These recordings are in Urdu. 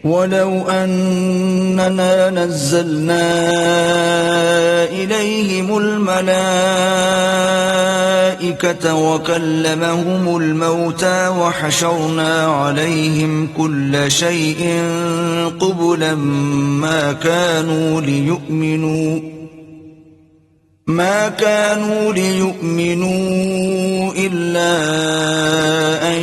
وَلَوْ أَنَّنَا نَزَّلْنَا إِلَيْهِمُ الْمَلَائِكَةَ وَكَلَّمَهُمُ الْمَوْتَى وَحَشَرْنَا عَلَيْهِمْ كُلَّ شَيْءٍ قُبُلًا ما كانوا ليؤمنوا إلا أن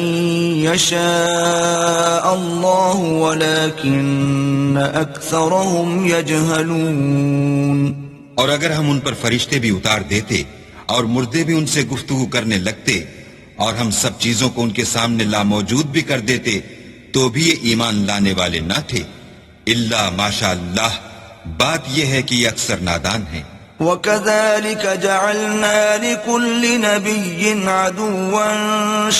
يشاء الله ولكن أكثرهم يجهلون. اور اگر ہم ان پر فرشتے بھی اتار دیتے اور مردے بھی ان سے گفتگو کرنے لگتے اور ہم سب چیزوں کو ان کے سامنے لاموجود بھی کر دیتے تو بھی یہ ایمان لانے والے نہ تھے الا ماشاء اللہ. بات یہ ہے کہ یہ اکثر نادان ہیں. وَكَذَلِكَ جَعَلْنَا لِكُلِّ نَبِيٍّ عَدُوًّا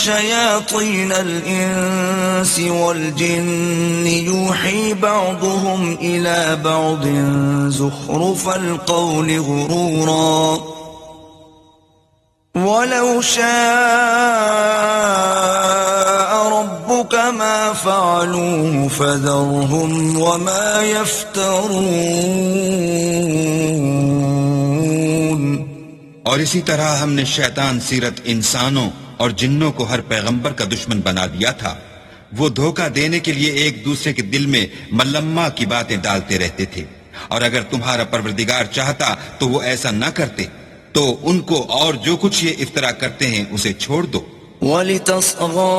شَيَاطِينَ الْإِنسِ وَالْجِنِّ يُوحِي بَعْضُهُمْ إِلَى بَعْضٍ زُخْرُفَ الْقَوْلِ غُرُورًا وَلَوْ شَاءَ رَبُّكَ مَا فَعَلُوهُ فَذَرْهُمْ وَمَا يَفْتَرُونَ. اور اسی طرح ہم نے شیطان سیرت انسانوں اور جنوں کو ہر پیغمبر کا دشمن بنا دیا تھا. وہ دھوکہ دینے کے لیے ایک دوسرے کے دل میں ملمہ کی باتیں ڈالتے رہتے تھے. اور اگر تمہارا پروردگار چاہتا تو وہ ایسا نہ کرتے. تو ان کو اور جو کچھ یہ افترا کرتے ہیں اسے چھوڑ دو. وَلِتَصْغَى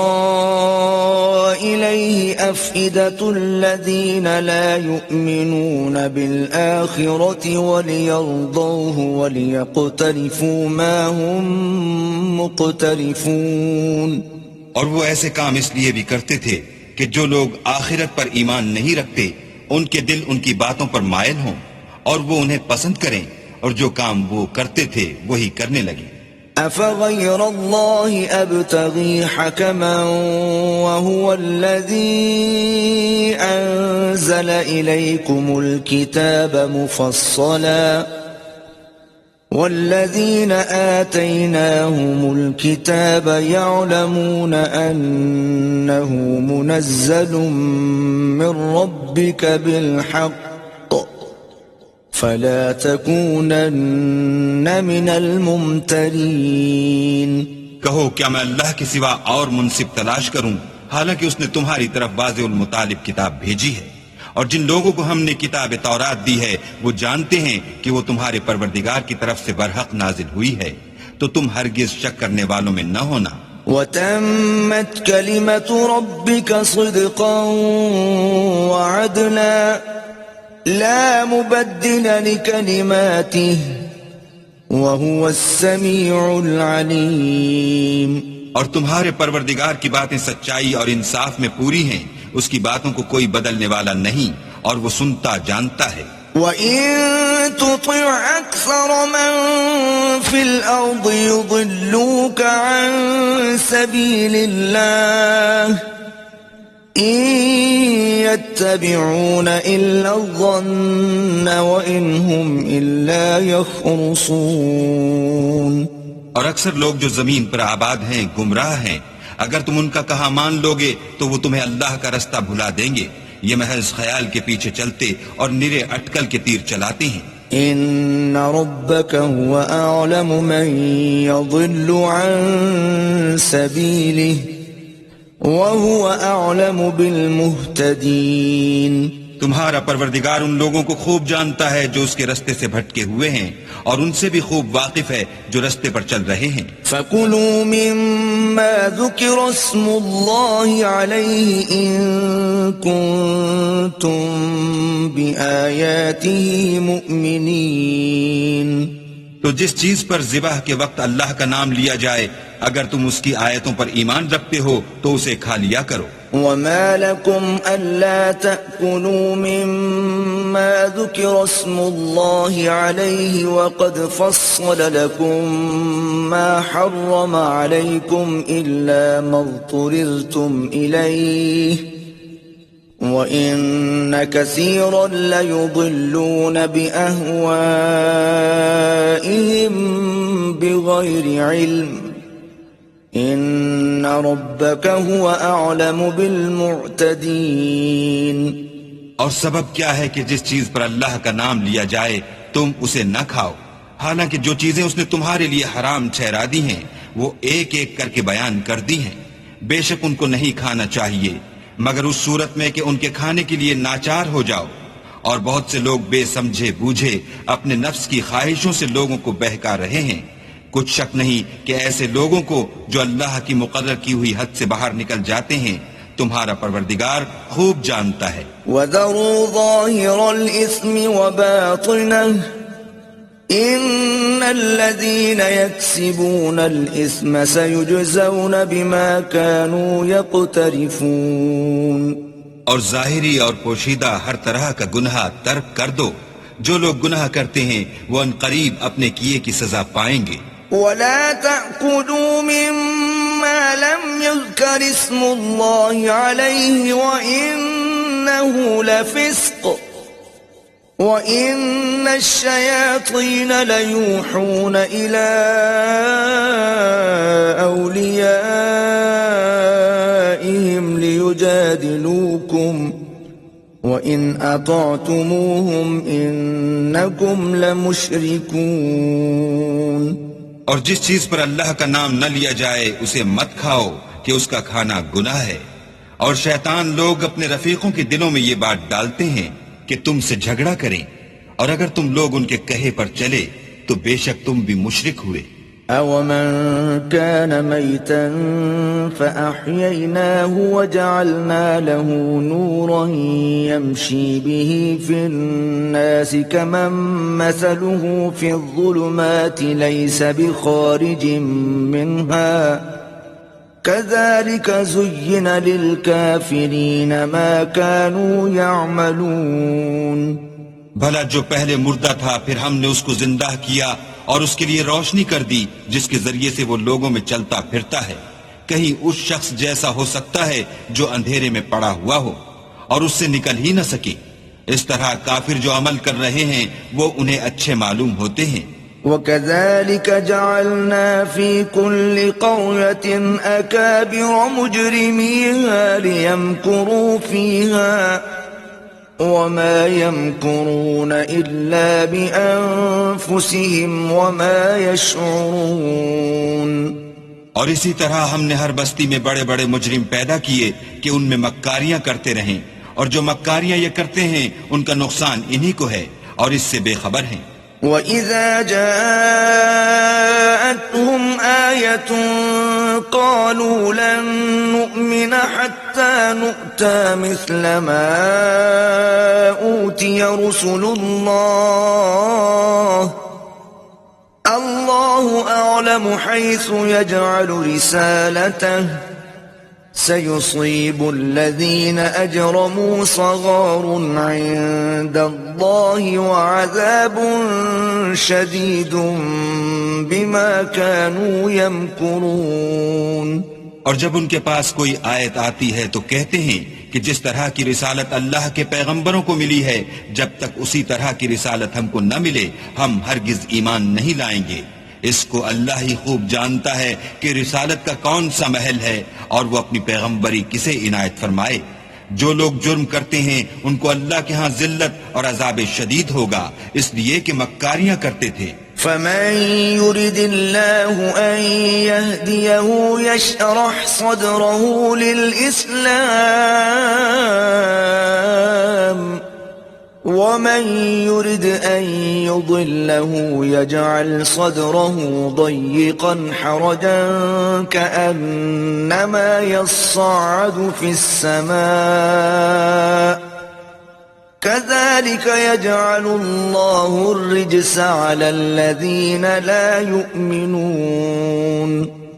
إِلَيْهِ أَفْئِدَةُ الَّذِينَ لَا يُؤْمِنُونَ بِالْآخِرَةِ وَلِيَرْضَوْهُ وَلِيَقْتَرِفُوا مَا هُمْ مُقْتَرِفُونَ. اور وہ ایسے کام اس لیے بھی کرتے تھے کہ جو لوگ آخرت پر ایمان نہیں رکھتے ان کے دل ان کی باتوں پر مائل ہوں اور وہ انہیں پسند کریں اور جو کام وہ کرتے تھے وہی کرنے لگے. أَفَغَيْرَ اللَّهِ أَبْتَغِي حَكَمًا وَهُوَ الَّذِي أَنزَلَ إِلَيْكُمُ الْكِتَابَ مُفَصَّلًا وَالَّذِينَ آتَيْنَاهُمُ الْكِتَابَ يَعْلَمُونَ أَنَّهُ مُنَزَّلٌ مِّن رَّبِّكَ بِالْحَقِّ فَلَا تَكُونَنَّ مِنَ الْمُمْتَرِينَ. کہو کیا میں اللہ کے سوا اور منصف تلاش کروں حالانکہ اس نے تمہاری طرف واضح المطالب کتاب بھیجی ہے. اور جن لوگوں کو ہم نے کتاب تورات دی ہے وہ جانتے ہیں کہ وہ تمہارے پروردگار کی طرف سے برحق نازل ہوئی ہے تو تم ہرگز شک کرنے والوں میں نہ ہونا. وَتَمَّتْ كَلِمَةُ رَبِّكَ صِدْقًا وَعَدْلًا لا مبدل لكلماته وهو السميع العليم. اور تمہارے پروردگار کی باتیں سچائی اور انصاف میں پوری ہیں. اس کی باتوں کو کوئی بدلنے والا نہیں اور وہ سنتا جانتا ہے. وَإِن تُطِعْ أَكْثَرَ مَن فِي الْأَرْضِ يُضِلُّوكَ عَن سَبِيلِ اللَّهِ إِن يَتَّبِعُونَ إِلَّا الظَّنَّ وَإِنْ هُمْ إِلَّا يَخْرُصُونَ. اور اکثر لوگ جو زمین پر آباد ہیں گمراہ ہیں. اگر تم ان کا کہا مان لوگے تو وہ تمہیں اللہ کا رستہ بھلا دیں گے. یہ محض خیال کے پیچھے چلتے اور نرے اٹکل کے تیر چلاتے ہیں. إِنَّ رَبَّكَ هُوَ أَعْلَمُ مَن يَضِلُّ عَن سَبِيلِهِ وَهُوَ أَعْلَمُ بِالْمُهْتَدِينَ. تمہارا پروردگار ان لوگوں کو خوب جانتا ہے جو اس کے رستے سے بھٹکے ہوئے ہیں اور ان سے بھی خوب واقف ہے جو رستے پر چل رہے ہیں. فَكُلُوا مِمَّا ذُكِرَ اسْمُ اللَّهِ عَلَيْهِ إِن كُنتُم بِآيَاتِهِ مُؤْمِنِينَ. تو جس چیز پر ذبح کے وقت اللہ کا نام لیا جائے اگر تم اس کی آیتوں پر ایمان رکھتے ہو تو اسے کھا لیا کرو. وَمَا لَكُمْ أَلَّا تَأْكُلُوا مِمَّا ذُكِرَ اسْمُ اللَّهِ عَلَيْهِ وَقَدْ فَصَّلَ لَكُم مَّا حَرَّمَ عَلَيْكُمْ إِلَّا مَا اضْطُرِرْتُمْ إِلَيْهِ وَإِنَّ كَثِيرًا لَيُضِلُّونَ بِأَهْوَائِهِمْ بِغَيْرِ عِلْمٍ إِنَّ رَبَّكَ هُوَ أَعْلَمُ بِالْمُعْتَدِينَ. اور سبب کیا ہے کہ جس چیز پر اللہ کا نام لیا جائے تم اسے نہ کھاؤ، حالانکہ جو چیزیں اس نے تمہارے لیے حرام ٹھہرا دی ہیں وہ ایک ایک کر کے بیان کر دی ہیں۔ بے شک ان کو نہیں کھانا چاہیے مگر اس صورت میں کہ ان کے کھانے کے لیے ناچار ہو جاؤ، اور بہت سے لوگ بے سمجھے بوجھے اپنے نفس کی خواہشوں سے لوگوں کو بہکا رہے ہیں۔ کچھ شک نہیں کہ ایسے لوگوں کو جو اللہ کی مقرر کی ہوئی حد سے باہر نکل جاتے ہیں تمہارا پروردگار خوب جانتا ہے۔ وَذَرُوا ظَاهِرَ الْإِثْمِ وَبَاطِنَهُ إِنَّ الَّذِينَ يَكْسِبُونَ الْإِثْمَ سَيُجْزَوْنَ بِمَا كَانُوا يَقْتَرِفُونَ۔ اور ظاہری اور پوشیدہ ہر طرح کا گناہ ترک کر دو، جو لوگ گناہ کرتے ہیں وہ ان قریب اپنے کیے کی سزا پائیں گے۔ وَلَا تَأْكُلُوا مِمَّا لَمْ يُذْكَرِ اسْمُ اللَّهِ عَلَيْهِ وَإِنَّهُ لَفِسْقٌ وَإِنَّ الشَّيَاطِينَ لَيُوحُونَ إِلَىٰ أَوْلِيَائِهِمْ لِيُجَادِلُوكُمْ وَإِنْ أَطَعْتُمُوهُمْ إِنَّكُمْ لَمُشْرِكُونَ۔ اور جس چیز پر اللہ کا نام نہ لیا جائے اسے مت کھاؤ کہ اس کا کھانا گناہ ہے، اور شیطان لوگ اپنے رفیقوں کے دلوں میں یہ بات ڈالتے ہیں کہ تم سے جھگڑا کریں، اور اگر تم لوگ ان کے کہے پر چلے تو بے شک تم بھی مشرک ہوئے۔ أَوَمَنْ كَانَ مَيْتًا فَأَحْيَيْنَاهُ وَجَعَلْنَا لَهُ نُورًا يَمْشِي بِهِ فِي النَّاسِ كَمَنْ مَثَلُهُ فِي الظُّلُمَاتِ لَيْسَ بِخَارِجٍ مِنْهَا كَذَلِكَ زُيِّنَ لِلْكَافِرِينَ مَا كَانُوا يَعْمَلُونَ۔ بھلا جو پہلے مردہ تھا پھر ہم نے اس کو زندہ کیا اور اس کے لیے روشنی کر دی جس کے ذریعے سے وہ لوگوں میں چلتا پھرتا ہے، کہیں اس شخص جیسا ہو سکتا ہے جو اندھیرے میں پڑا ہوا ہو اور اس سے نکل ہی نہ سکے۔ اس طرح کافر جو عمل کر رہے ہیں وہ انہیں اچھے معلوم ہوتے ہیں۔ وَكَذَلِكَ جَعَلْنَا فِي كُلِّ قَرْيَةٍ أَكَابِرَ مُجْرِمِيهَا لِيَمْكُرُوا فِيهَا وَمَا يَمْكُرُونَ إِلَّا بِأَنفُسِهِمْ وَمَا يَشْعُرُونَ۔ اور اسی طرح ہم نے ہر بستی میں بڑے بڑے مجرم پیدا کیے کہ ان میں مکاریاں کرتے رہیں، اور جو مکاریاں یہ کرتے ہیں ان کا نقصان انہی کو ہے اور اس سے بے خبر ہیں۔ وَإِذَا جَاءَتْهُمْ آيَةٌ قَالُوا لَن نُّؤْمِنَ حَتَّى نُؤْتَىٰ مِثْلَ مَا أُوتِيَ رُسُلُ اللَّهِ أَعْلَمُ حَيْثُ يَجْعَلُ رِسَالَتَهُ سَيُصِيبُ الَّذِينَ أَجْرَمُوا صَغَارٌ عِندَ اللَّهِ وَعَذَابٌ شَدِيدٌ بِمَا كَانُوا يَمْكُرُونَ۔ اور جب ان کے پاس کوئی آیت آتی ہے تو کہتے ہیں کہ جس طرح کی رسالت اللہ کے پیغمبروں کو ملی ہے جب تک اسی طرح کی رسالت ہم کو نہ ملے ہم ہرگز ایمان نہیں لائیں گے۔ اس کو اللہ ہی خوب جانتا ہے کہ رسالت کا کون سا محل ہے اور وہ اپنی پیغمبری کسے عنایت فرمائے۔ جو لوگ جرم کرتے ہیں ان کو اللہ کے ہاں ذلت اور عذاب شدید ہوگا، اس لیے کہ مکاریاں کرتے تھے۔ فَمَن يُرِدِ اللَّهُ أَن يَهْدِيَهُ يَشْرَحْ صَدْرَهُ لِلْإِسْلَامِ وَمَن يُرِدْ أَن يُضِلَّهُ يَجْعَلْ صَدْرَهُ ضَيِّقًا حَرَجًا كَأَنَّمَا يَصَّعَّدُ فِي السَّمَاءِ كَذَلِكَ يَجْعَلُ اللَّهُ الرِّجْسَ عَلَى الَّذِينَ لَا يُؤْمِنُونَ۔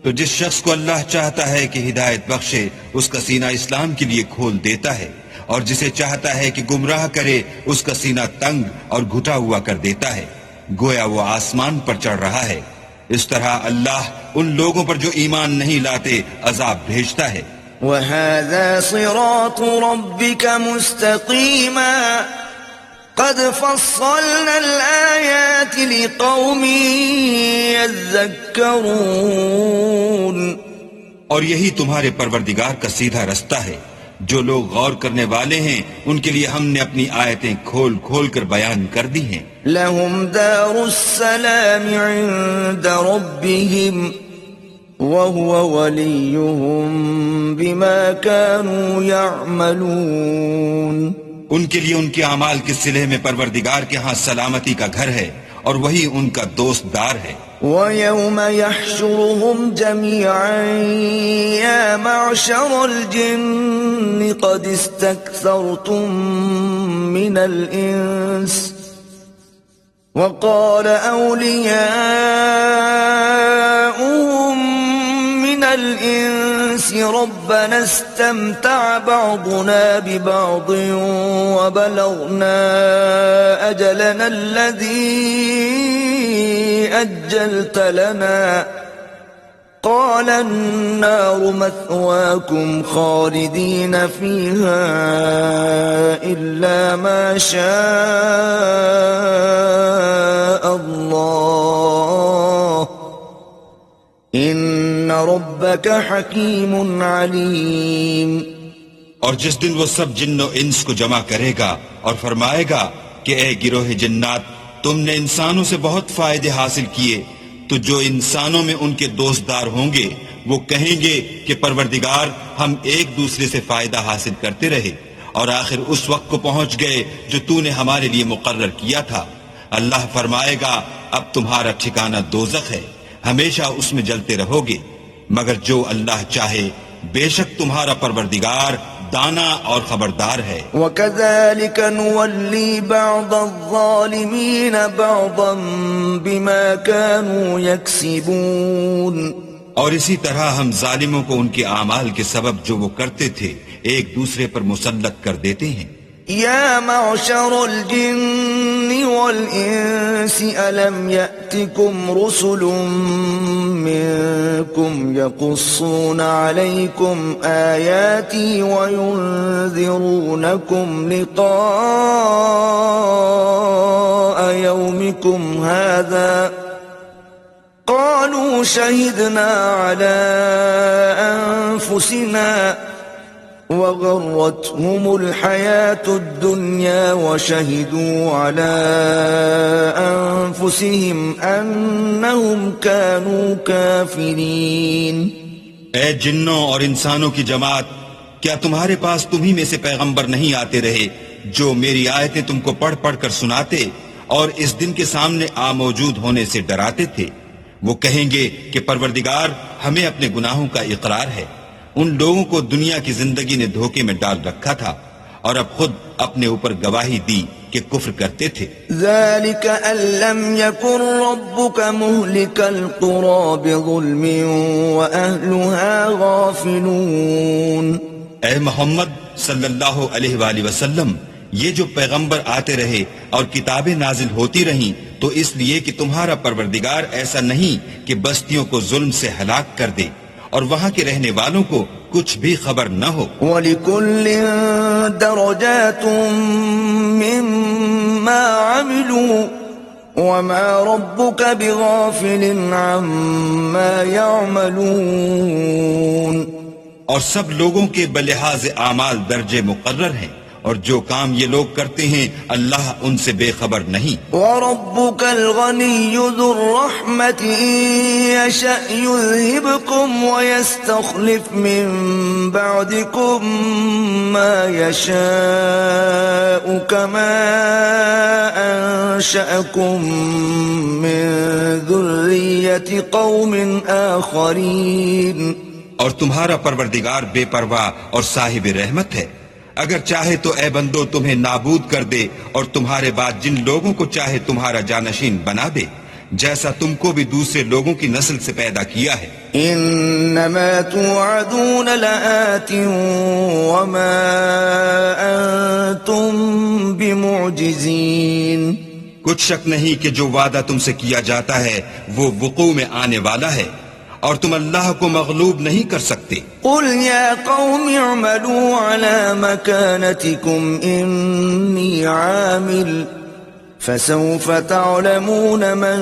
تو جس شخص کو اللہ چاہتا ہے کہ ہدایت بخشے اس کا سینہ اسلام کے لیے کھول دیتا ہے، اور جسے چاہتا ہے کہ گمراہ کرے اس کا سینہ تنگ اور گھٹا ہوا کر دیتا ہے، گویا وہ آسمان پر چڑھ رہا ہے۔ اس طرح اللہ ان لوگوں پر جو ایمان نہیں لاتے عذاب بھیجتا ہے۔ وَهَذَا صِرَاطُ رَبِّكَ مُسْتَقِيمًا قَدْ فَصَّلْنَا الْآيَاتِ لِقَوْمٍ يَذَّكَّرُونَ۔ اور یہی تمہارے پروردگار کا سیدھا رستہ ہے، جو لوگ غور کرنے والے ہیں ان کے لیے ہم نے اپنی آیتیں کھول کھول کر بیان کر دی ہیں. لهم دار السلام عند ربهم وهو وليهم بما كانوا يعملون. ان کے لیے ان کے اعمال کے صلح میں پروردگار کے ہاں سلامتی کا گھر ہے اور وہی ان کا دوست دار ہے. وَيَوْمَ يَحْشُرُهُمْ جَمِيعًا يَا مَعْشَرَ الْجِنِّ قَدِ اسْتَكْثَرْتُم مِّنَ الْإِنسِ وَقَالَ أَوْلِيَاؤُهُم مِّنَ الْإِنسِ رَبَّنَا اسْتَمْتَعَ بَعْضُنَا بِبَعْضٍ وَبَلَغْنَا أَجَلَنَا الَّذِي أجلت لنا قال النار مثواكم خالدين فيها إلا ما شاء الله إن ربك حكيم عليم. اور جس دن وہ سب جن و انس کو جمع کرے گا اور فرمائے گا کہ اے گروہ جنات تم نے انسانوں سے بہت فائدے حاصل کیے، تو جو انسانوں میں ان کے دوستدار ہوں گے وہ کہیں گے کہ پروردگار ہم ایک دوسرے سے فائدہ حاصل کرتے رہے اور آخر اس وقت کو پہنچ گئے جو تو نے ہمارے لیے مقرر کیا تھا. اللہ فرمائے گا اب تمہارا ٹھکانہ دوزخ ہے، ہمیشہ اس میں جلتے رہو گے، مگر جو اللہ چاہے بے شک تمہارا پروردگار دانا اور خبردار ہے. وَكَذَلِكَ نُوَلِّي بَعْضَ الظَّالِمِينَ بَعْضًا بِمَا كَانُوا يَكْسِبُونَ. اور اسی طرح ہم ظالموں کو ان کے اعمال کے سبب جو وہ کرتے تھے ایک دوسرے پر مسلط کر دیتے ہیں. يا معشر الجن والإنس ألم يأتكم رسل منكم يقصون عليكم آياتي وينذرونكم لقاء يومكم هذا قالوا شهدنا على أنفسنا وغرتهم الحياة الدنيا وشهدوا على أنفسهم أنهم كانوا كافرين. اے جنوں اور انسانوں کی جماعت، کیا تمہارے پاس تمہیں میں سے پیغمبر نہیں آتے رہے جو میری آیتیں تم کو پڑھ پڑھ کر سناتے اور اس دن کے سامنے موجود ہونے سے ڈراتے تھے؟ وہ کہیں گے کہ پروردگار ہمیں اپنے گناہوں کا اقرار ہے، ان لوگوں کو دنیا کی زندگی نے دھوکے میں ڈال رکھا تھا اور اب خود اپنے اوپر گواہی دی کہ کفر کرتے تھے. ذلك أن لم يكن ربك مهلك القرى بظلم وأهلها غافلون. اے محمد صلی اللہ علیہ وآلہ وسلم، یہ جو پیغمبر آتے رہے اور کتابیں نازل ہوتی رہیں تو اس لیے کہ تمہارا پروردگار ایسا نہیں کہ بستیوں کو ظلم سے ہلاک کر دے اور وہاں کے رہنے والوں کو کچھ بھی خبر نہ ہو. وَلِكُلٍّ دَرَجَاتٌ مِّمَّا عَمِلُوا وَمَا رَبُّكَ بِغَافِلٍ عَمَّا يَعْمَلُونَ. اور سب لوگوں کے بلحاظ اعمال درجے مقرر ہیں اور جو کام یہ لوگ کرتے ہیں اللہ ان سے بے خبر نہیں. وَرَبُّكَ الْغَنِيُّ ذُو الرَّحْمَةِ إِن يَشَأْ يُذْهِبْكُمْ وَيَسْتَخْلِفْ مِن بَعْدِكُم مَّا يَشَاءُ كَمَا أَنشَأَكُم مِّن ذُرِّيَّةِ قَوْمٍ آخَرِينَ. اور تمہارا پروردگار بے پرواہ اور صاحب رحمت ہے، اگر چاہے تو اے بندو تمہیں نابود کر دے اور تمہارے بعد جن لوگوں کو چاہے تمہارا جانشین بنا دے، جیسا تم کو بھی دوسرے لوگوں کی نسل سے پیدا کیا ہے. انما توعدون لآت وما انتم بمعجزین. کچھ شک نہیں کہ جو وعدہ تم سے کیا جاتا ہے وہ وقوع میں آنے والا ہے اور تم اللہ کو مغلوب نہیں کر سکتے. قل یا قوم اعملوا على مكانتكم انی عامل فسوف تعلمون من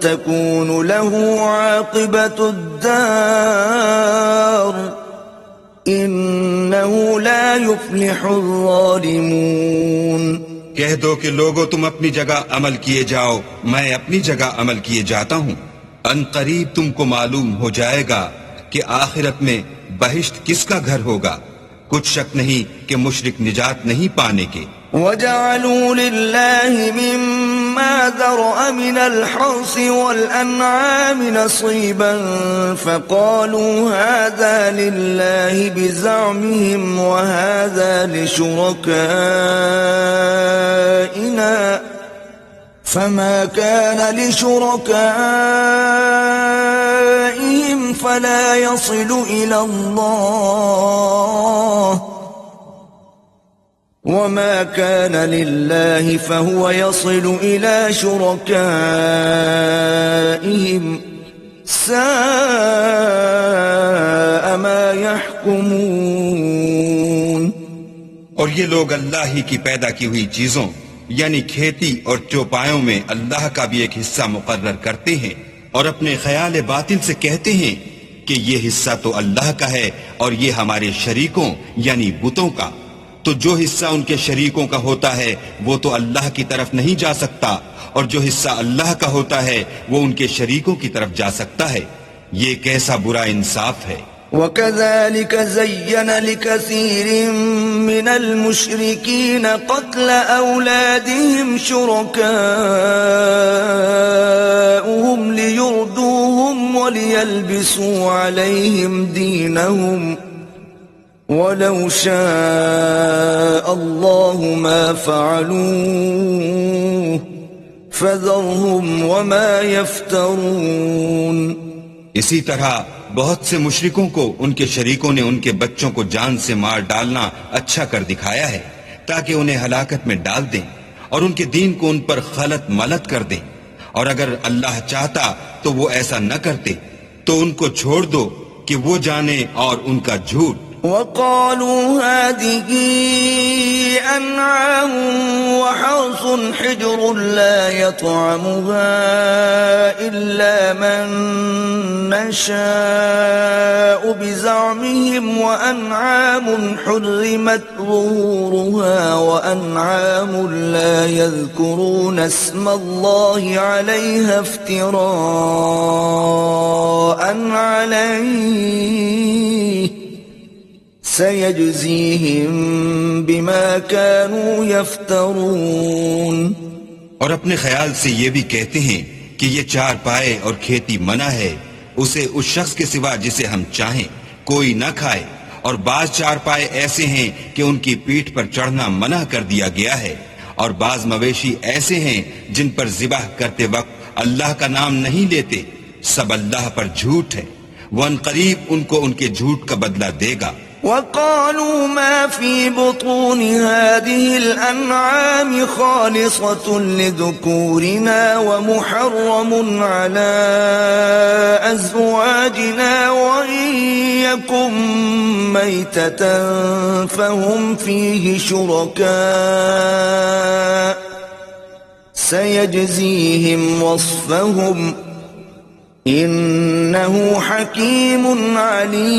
تكون له عاقبة الدار إنه لا يفلح الظالمون. کہہ دو کہ لوگو تم اپنی جگہ عمل کیے جاؤ، میں اپنی جگہ عمل کیے جاتا ہوں. ان قریب تم کو معلوم ہو جائے گا کہ آخرت میں بہشت کس کا گھر ہوگا. کچھ شک نہیں کہ مشرک نجات نہیں پانے کے. وَجَعَلُوا لِلَّهِ مِمَّا ذَرَأَ مِنَ الْحَرْثِ وَالْأَنْعَامِ نَصِيبًا فَقَالُوا هَذَا لِلَّهِ بِزَعْمِهِمْ وَهَذَا لِشُرَكَائِنَا فَمَا كَانَ لِشُرَكَائِهِمْ فَلَا يَصِلُ إِلَى اللَّهِ وما كان لله فهو يصل إلى شركائهم ساء ما يحكمون. اور یہ لوگ اللہ ہی کی پیدا کی ہوئی چیزوں یعنی کھیتی اور چوپایوں میں اللہ کا بھی ایک حصہ مقرر کرتے ہیں اور اپنے خیال باطل سے کہتے ہیں کہ یہ حصہ تو اللہ کا ہے اور یہ ہمارے شریکوں یعنی بتوں کا. تو جو حصہ ان کے شریکوں کا ہوتا ہے وہ تو اللہ کی طرف نہیں جا سکتا، اور جو حصہ اللہ کا ہوتا ہے وہ ان کے شریکوں کی طرف جا سکتا ہے. یہ کیسا برا انصاف ہے. وَكَذَلِكَ زَيَّنَ لِكَثِيرٍ مِّنَ الْمُشْرِكِينَ قَتْلَ أَوْلَادِهِمْ شُرَكَاؤُهُمْ لِيُرْدُوهُمْ وَلِيَلْبِسُوا عَلَيْهِمْ دِينَهُمْ وَلَوْ شَاءَ اللَّهُ مَا فَعَلُوهُ فَذَرْهُمْ وَمَا يَفْتَرُونَ. اسی طرح بہت سے مشرکوں کو ان کے شریکوں نے ان کے بچوں کو جان سے مار ڈالنا اچھا کر دکھایا ہے تاکہ انہیں ہلاکت میں ڈال دیں اور ان کے دین کو ان پر خلط ملط کر دیں. اور اگر اللہ چاہتا تو وہ ایسا نہ کرتے. تو ان کو چھوڑ دو کہ وہ جانے اور ان کا جھوٹ. وَقَالُوا هَذِهِ أَنْعَامٌ وَحَرْثٌ حِجْرٌ لَا يَطْعَمُهَا إِلَّا مَن نَّشَاءُ بِزَعْمِهِمْ وَأَنْعَامٌ حُرِّمَتْ ظُهُورُهَا وَأَنْعَامٌ لَا يَذْكُرُونَ اسْمَ اللَّهِ عَلَيْهَا افْتِرَاءً عَلَيْهِ سَيَجْزِيهِمْ بِمَا كَانُوا يَفْتَرُونَ. اور اپنے خیال سے یہ بھی کہتے ہیں کہ یہ چار پائے اور کھیتی منع ہے، اسے اس شخص کے سوا جسے ہم چاہیں کوئی نہ کھائے. اور بعض چار پائے ایسے ہیں کہ ان کی پیٹھ پر چڑھنا منع کر دیا گیا ہے، اور بعض مویشی ایسے ہیں جن پر ذبح کرتے وقت اللہ کا نام نہیں لیتے. سب اللہ پر جھوٹ ہے، وہ ان قریب ان کو ان کے جھوٹ کا بدلہ دے گا. وَقَالُوا مَا فِي بُطُونِ هَذِهِ الْأَنْعَامِ خَالِصَةٌ لِذُكُورِنَا وَمُحَرَّمٌ عَلَىٰ أَزْوَاجِنَا وَإِن يَكُن مَّيْتَةً فَهُمْ فِيهِ شُرَكَاءُ سَيَجْزِيهِمْ وَصْفَهُمْ انہو حکیم علیم.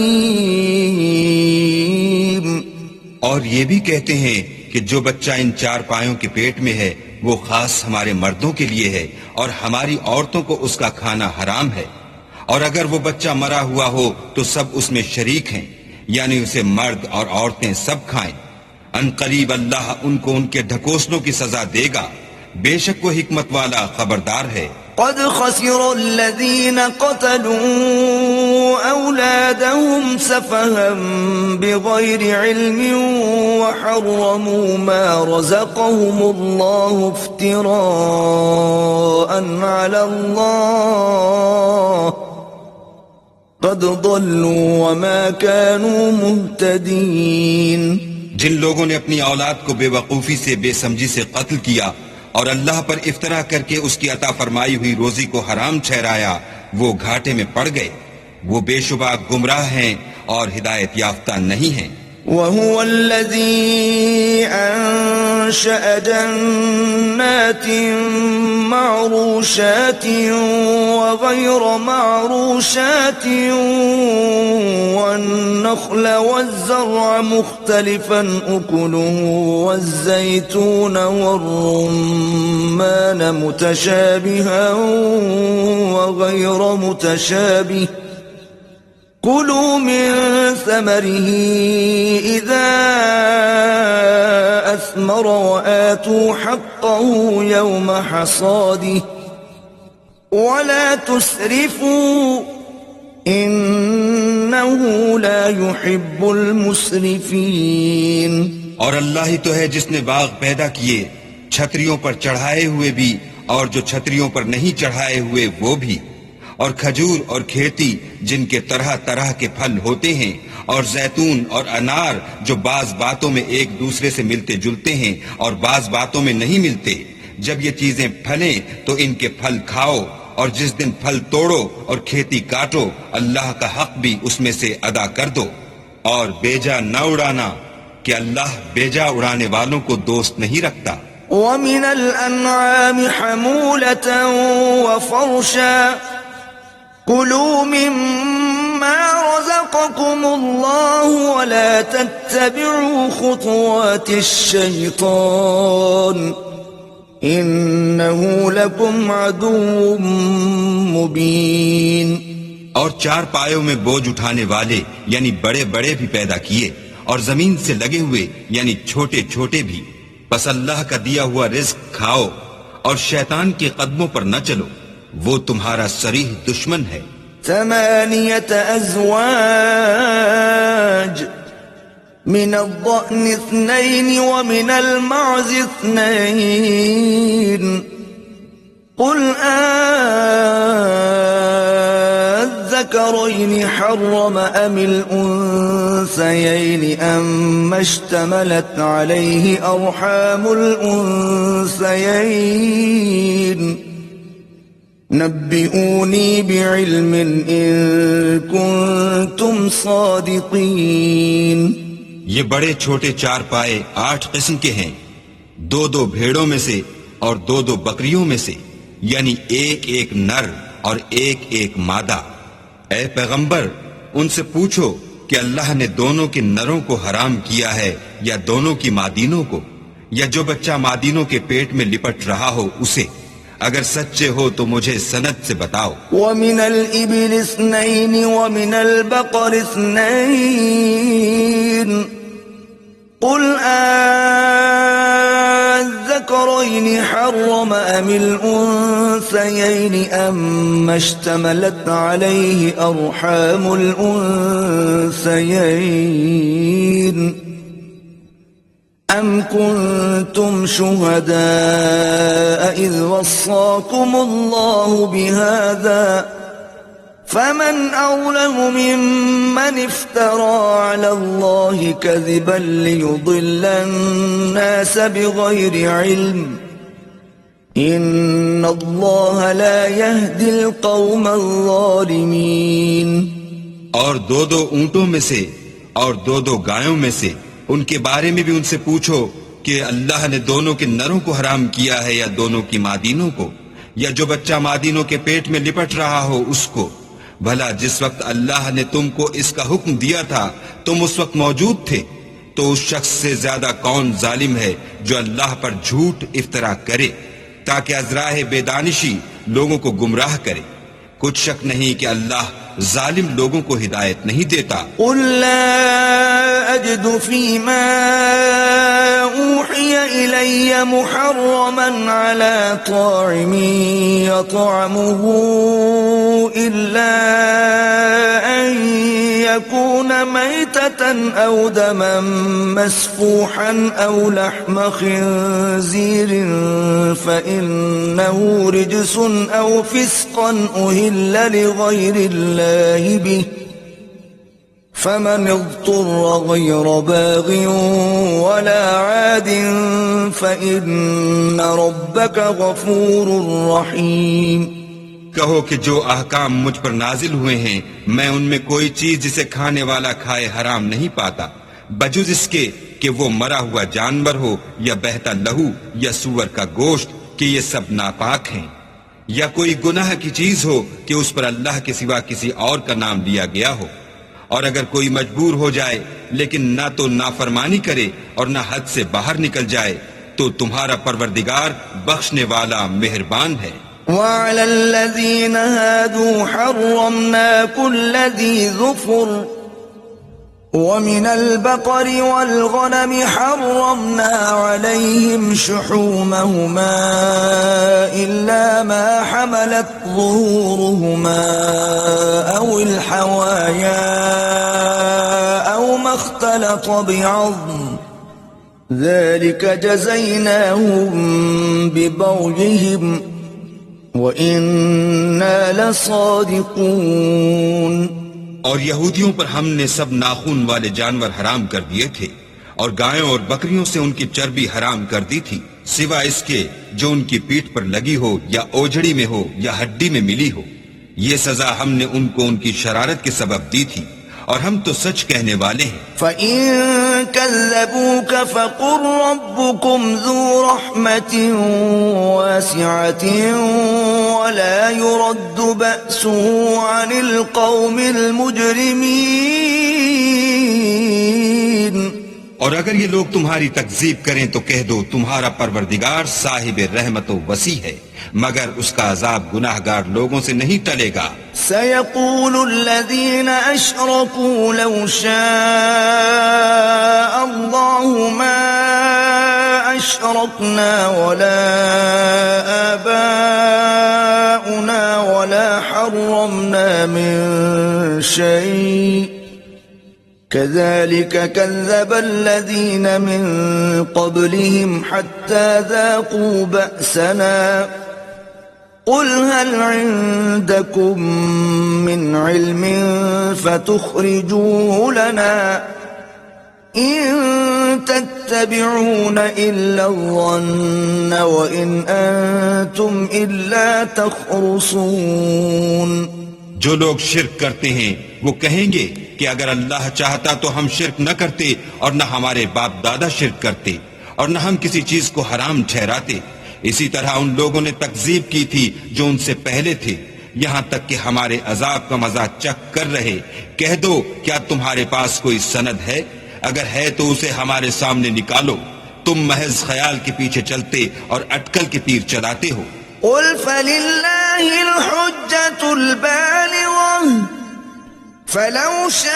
اور یہ بھی کہتے ہیں کہ جو بچہ ان چار پایوں کے پیٹ میں ہے وہ خاص ہمارے مردوں کے لیے ہے اور ہماری عورتوں کو اس کا کھانا حرام ہے. اور اگر وہ بچہ مرا ہوا ہو تو سب اس میں شریک ہیں، یعنی اسے مرد اور عورتیں سب کھائیں. ان قریب اللہ ان کو ان کے ڈھکوسلوں کی سزا دے گا، بے شک وہ حکمت والا خبردار ہے. قد خسر الذين قتلوا أولادهم سفها بغير علم وحرموا ما رزقهم الله افتراء على الله قد ضلوا وما كانوا مهتدين. جن لوگوں نے اپنی اولاد کو بے وقوفی سے بے سمجھی سے قتل کیا اور اللہ پر افطرا کر کے اس کی عطا فرمائی ہوئی روزی کو حرام ٹھہرایا، وہ گھاٹے میں پڑ گئے. وہ بے شبہ گمراہ ہیں اور ہدایت یافتہ نہیں ہیں. وهو الذي أنشأ جنات معروشات وغير معروشات والنخل والزرع مختلفا أكله والزيتون والرمان متشابها وغير متشابه كلوا من ثمره إذا أثمر وآتوا حقه يوم حصاده ولا تسرفوا إنه لا يحب المسرفين. اور اللہ ہی تو ہے جس نے باغ پیدا کیے چھتریوں پر چڑھائے ہوئے بھی اور جو چھتریوں پر نہیں چڑھائے ہوئے وہ بھی، اور کھجور اور کھیتی جن کے طرح طرح کے پھل ہوتے ہیں، اور زیتون اور انار جو بعض باتوں میں ایک دوسرے سے ملتے جلتے ہیں اور بعض باتوں میں نہیں ملتے. جب یہ چیزیں پھلیں تو ان کے پھل کھاؤ، اور جس دن پھل توڑو اور کھیتی کاٹو اللہ کا حق بھی اس میں سے ادا کر دو، اور بیجا نہ اڑانا کہ اللہ بیجا اڑانے والوں کو دوست نہیں رکھتا. ومن الأنعام حمولة وفرشا كلوا مما رزقكم الله ولا تتبعوا خطوات الشيطان إنه لكم عدو مبين. اور چار پایوں میں بوجھ اٹھانے والے یعنی بڑے بڑے بھی پیدا کیے، اور زمین سے لگے ہوئے یعنی چھوٹے چھوٹے بھی. بس اللہ کا دیا ہوا رزق کھاؤ اور شیطان کے قدموں پر نہ چلو، وہ تمہارا صریح دشمن ہے. 8 أزواج من الضأن 2 ومن المعز 2 قل الذكرين حرم أم الأنثيين أم اشتملت عليه أرحام الأنثيين نبئوني بعلم إن كنتم صادقين. یہ بڑے چھوٹے چار پائے 8 قسم کے ہیں، 2 بھیڑوں میں سے اور 2 بکریوں میں سے، یعنی ایک نر اور ایک مادہ. اے پیغمبر ان سے پوچھو کہ اللہ نے دونوں کے نروں کو حرام کیا ہے یا دونوں کی مادینوں کو، یا جو بچہ مادینوں کے پیٹ میں لپٹ رہا ہو اسے. اگر سچے ہو تو مجھے سند سے بتاؤ. ومن الإبل 2 ومن البقر 2 قل الذكرين حرم أم الأنثيين أم اشتملت عليه أرحام الأنثيين أم كنتم شهداء إذ وصاكم الله بهذا فمن أظلم ممن افترى على الله كذبا ليضل الناس بغير علم إن الله لا يهدي القوم الظالمين. اور 2 اونٹوں میں سے اور 2 گایوں میں سے ان کے بارے میں بھی ان سے پوچھو کہ اللہ نے دونوں کے نروں کو حرام کیا ہے یا دونوں کی مادینوں کو، یا جو بچہ مادینوں کے پیٹ میں لپٹ رہا ہو اس کو. بھلا جس وقت اللہ نے تم کو اس کا حکم دیا تھا تم اس وقت موجود تھے، تو اس شخص سے زیادہ کون ظالم ہے جو اللہ پر جھوٹ افترا کرے تاکہ از راہ بے دانشی لوگوں کو گمراہ کرے. کچھ شک نہیں کہ اللہ ظالم لوگوں کو ہدایت نہیں دیتا. قل لا أجد فيما أوحي إلي محرما على طاعم يطعمه إلا أن يكون ميتة أو دما مسفوحا أو لحم خنزير فإنه رجس أو فسقا أهل لغير الله به فمن اضطر غير باغ ولا عاد فإن ربك غفور رحيم. کہو کہ جو احکام مجھ پر نازل ہوئے ہیں میں ان میں کوئی چیز جسے کھانے والا کھائے حرام نہیں پاتا، بجز اس کے کہ وہ مرا ہوا جانور ہو یا بہتا لہو یا سور کا گوشت کہ یہ سب ناپاک ہیں، یا کوئی گناہ کی چیز ہو کہ اس پر اللہ کے سوا کسی اور کا نام لیا گیا ہو۔ اور اگر کوئی مجبور ہو جائے لیکن نہ تو نافرمانی کرے اور نہ حد سے باہر نکل جائے تو تمہارا پروردگار بخشنے والا مہربان ہے۔ وعلى الذين هادوا حرمنا كل ذي ظفر ومن البقر والغنم حرمنا عليهم شحومهما إلا ما حملت ظهورهما أو الحوايا أو ما اختلط بعظم ذلك جزيناهم ببغيهم وَإِنَّا لَصَادِقُونَ۔ اور یہودیوں پر ہم نے سب ناخون والے جانور حرام کر دیے تھے، اور گایوں اور بکریوں سے ان کی چربی حرام کر دی تھی، سوا اس کے جو ان کی پیٹھ پر لگی ہو یا اوجڑی میں ہو یا ہڈی میں ملی ہو۔ یہ سزا ہم نے ان کو ان کی شرارت کے سبب دی تھی، اور ہم تو سچ کہنے والے ہیں۔ فَإِن كَذَّبُوكَ فَقُلْ رَبُّكُمْ ذُو رَحْمَةٍ وَاسِعَةٍ وَلَا يُرَدُّ بَأْسُهُ عَنِ الْقَوْمِ الْمُجْرِمِينَ۔ اور اگر یہ لوگ تمہاری تکذیب کریں تو کہہ دو تمہارا پروردگار صاحب رحمت و وسیع ہے، مگر اس کا عذاب گناہ گار لوگوں سے نہیں ٹلے گا۔ سَيَقُولُ الَّذِينَ أَشْرَكُوا لَوْ شَاءَ اللَّهُ مَا أَشْرَكْنَا وَلَا آبَاؤُنَا وَلَا حَرَّمْنَا مِن شَيْءٍ كَذَلِكَ كَذَّبَ الَّذِينَ مِن قَبْلِهِمْ حَتَّى ذَاقُوا بَأْسَنَا قُلْ هَلْ عِندَكُم مِّنْ عِلْمٍ فَتُخْرِجُوهُ لَنَا إِن تَتَّبِعُونَ إِلَّا الظَّنَّ وَإِنْ أَنتُمْ إِلَّا تَخْرُصُونَ۔ جو لوگ شرک کرتے ہیں وہ کہیں گے کہ اگر اللہ چاہتا تو ہم شرک نہ کرتے اور نہ ہمارے باپ دادا شرک کرتے اور نہ ہم کسی چیز کو حرام ٹھہراتے۔ اسی طرح ان لوگوں نے تکذیب کی تھی جو ان سے پہلے تھے، یہاں تک کہ ہمارے عذاب کا مزہ چکھ کر رہے۔ کہہ دو کیا تمہارے پاس کوئی سند ہے؟ اگر ہے تو اسے ہمارے سامنے نکالو، تم محض خیال کے پیچھے چلتے اور اٹکل کے تیر چلاتے ہو۔ قُلْ فَلِلَّهِ الْحُجَّةُ الْبَالِغَةُ فَلَوْ شَاءَ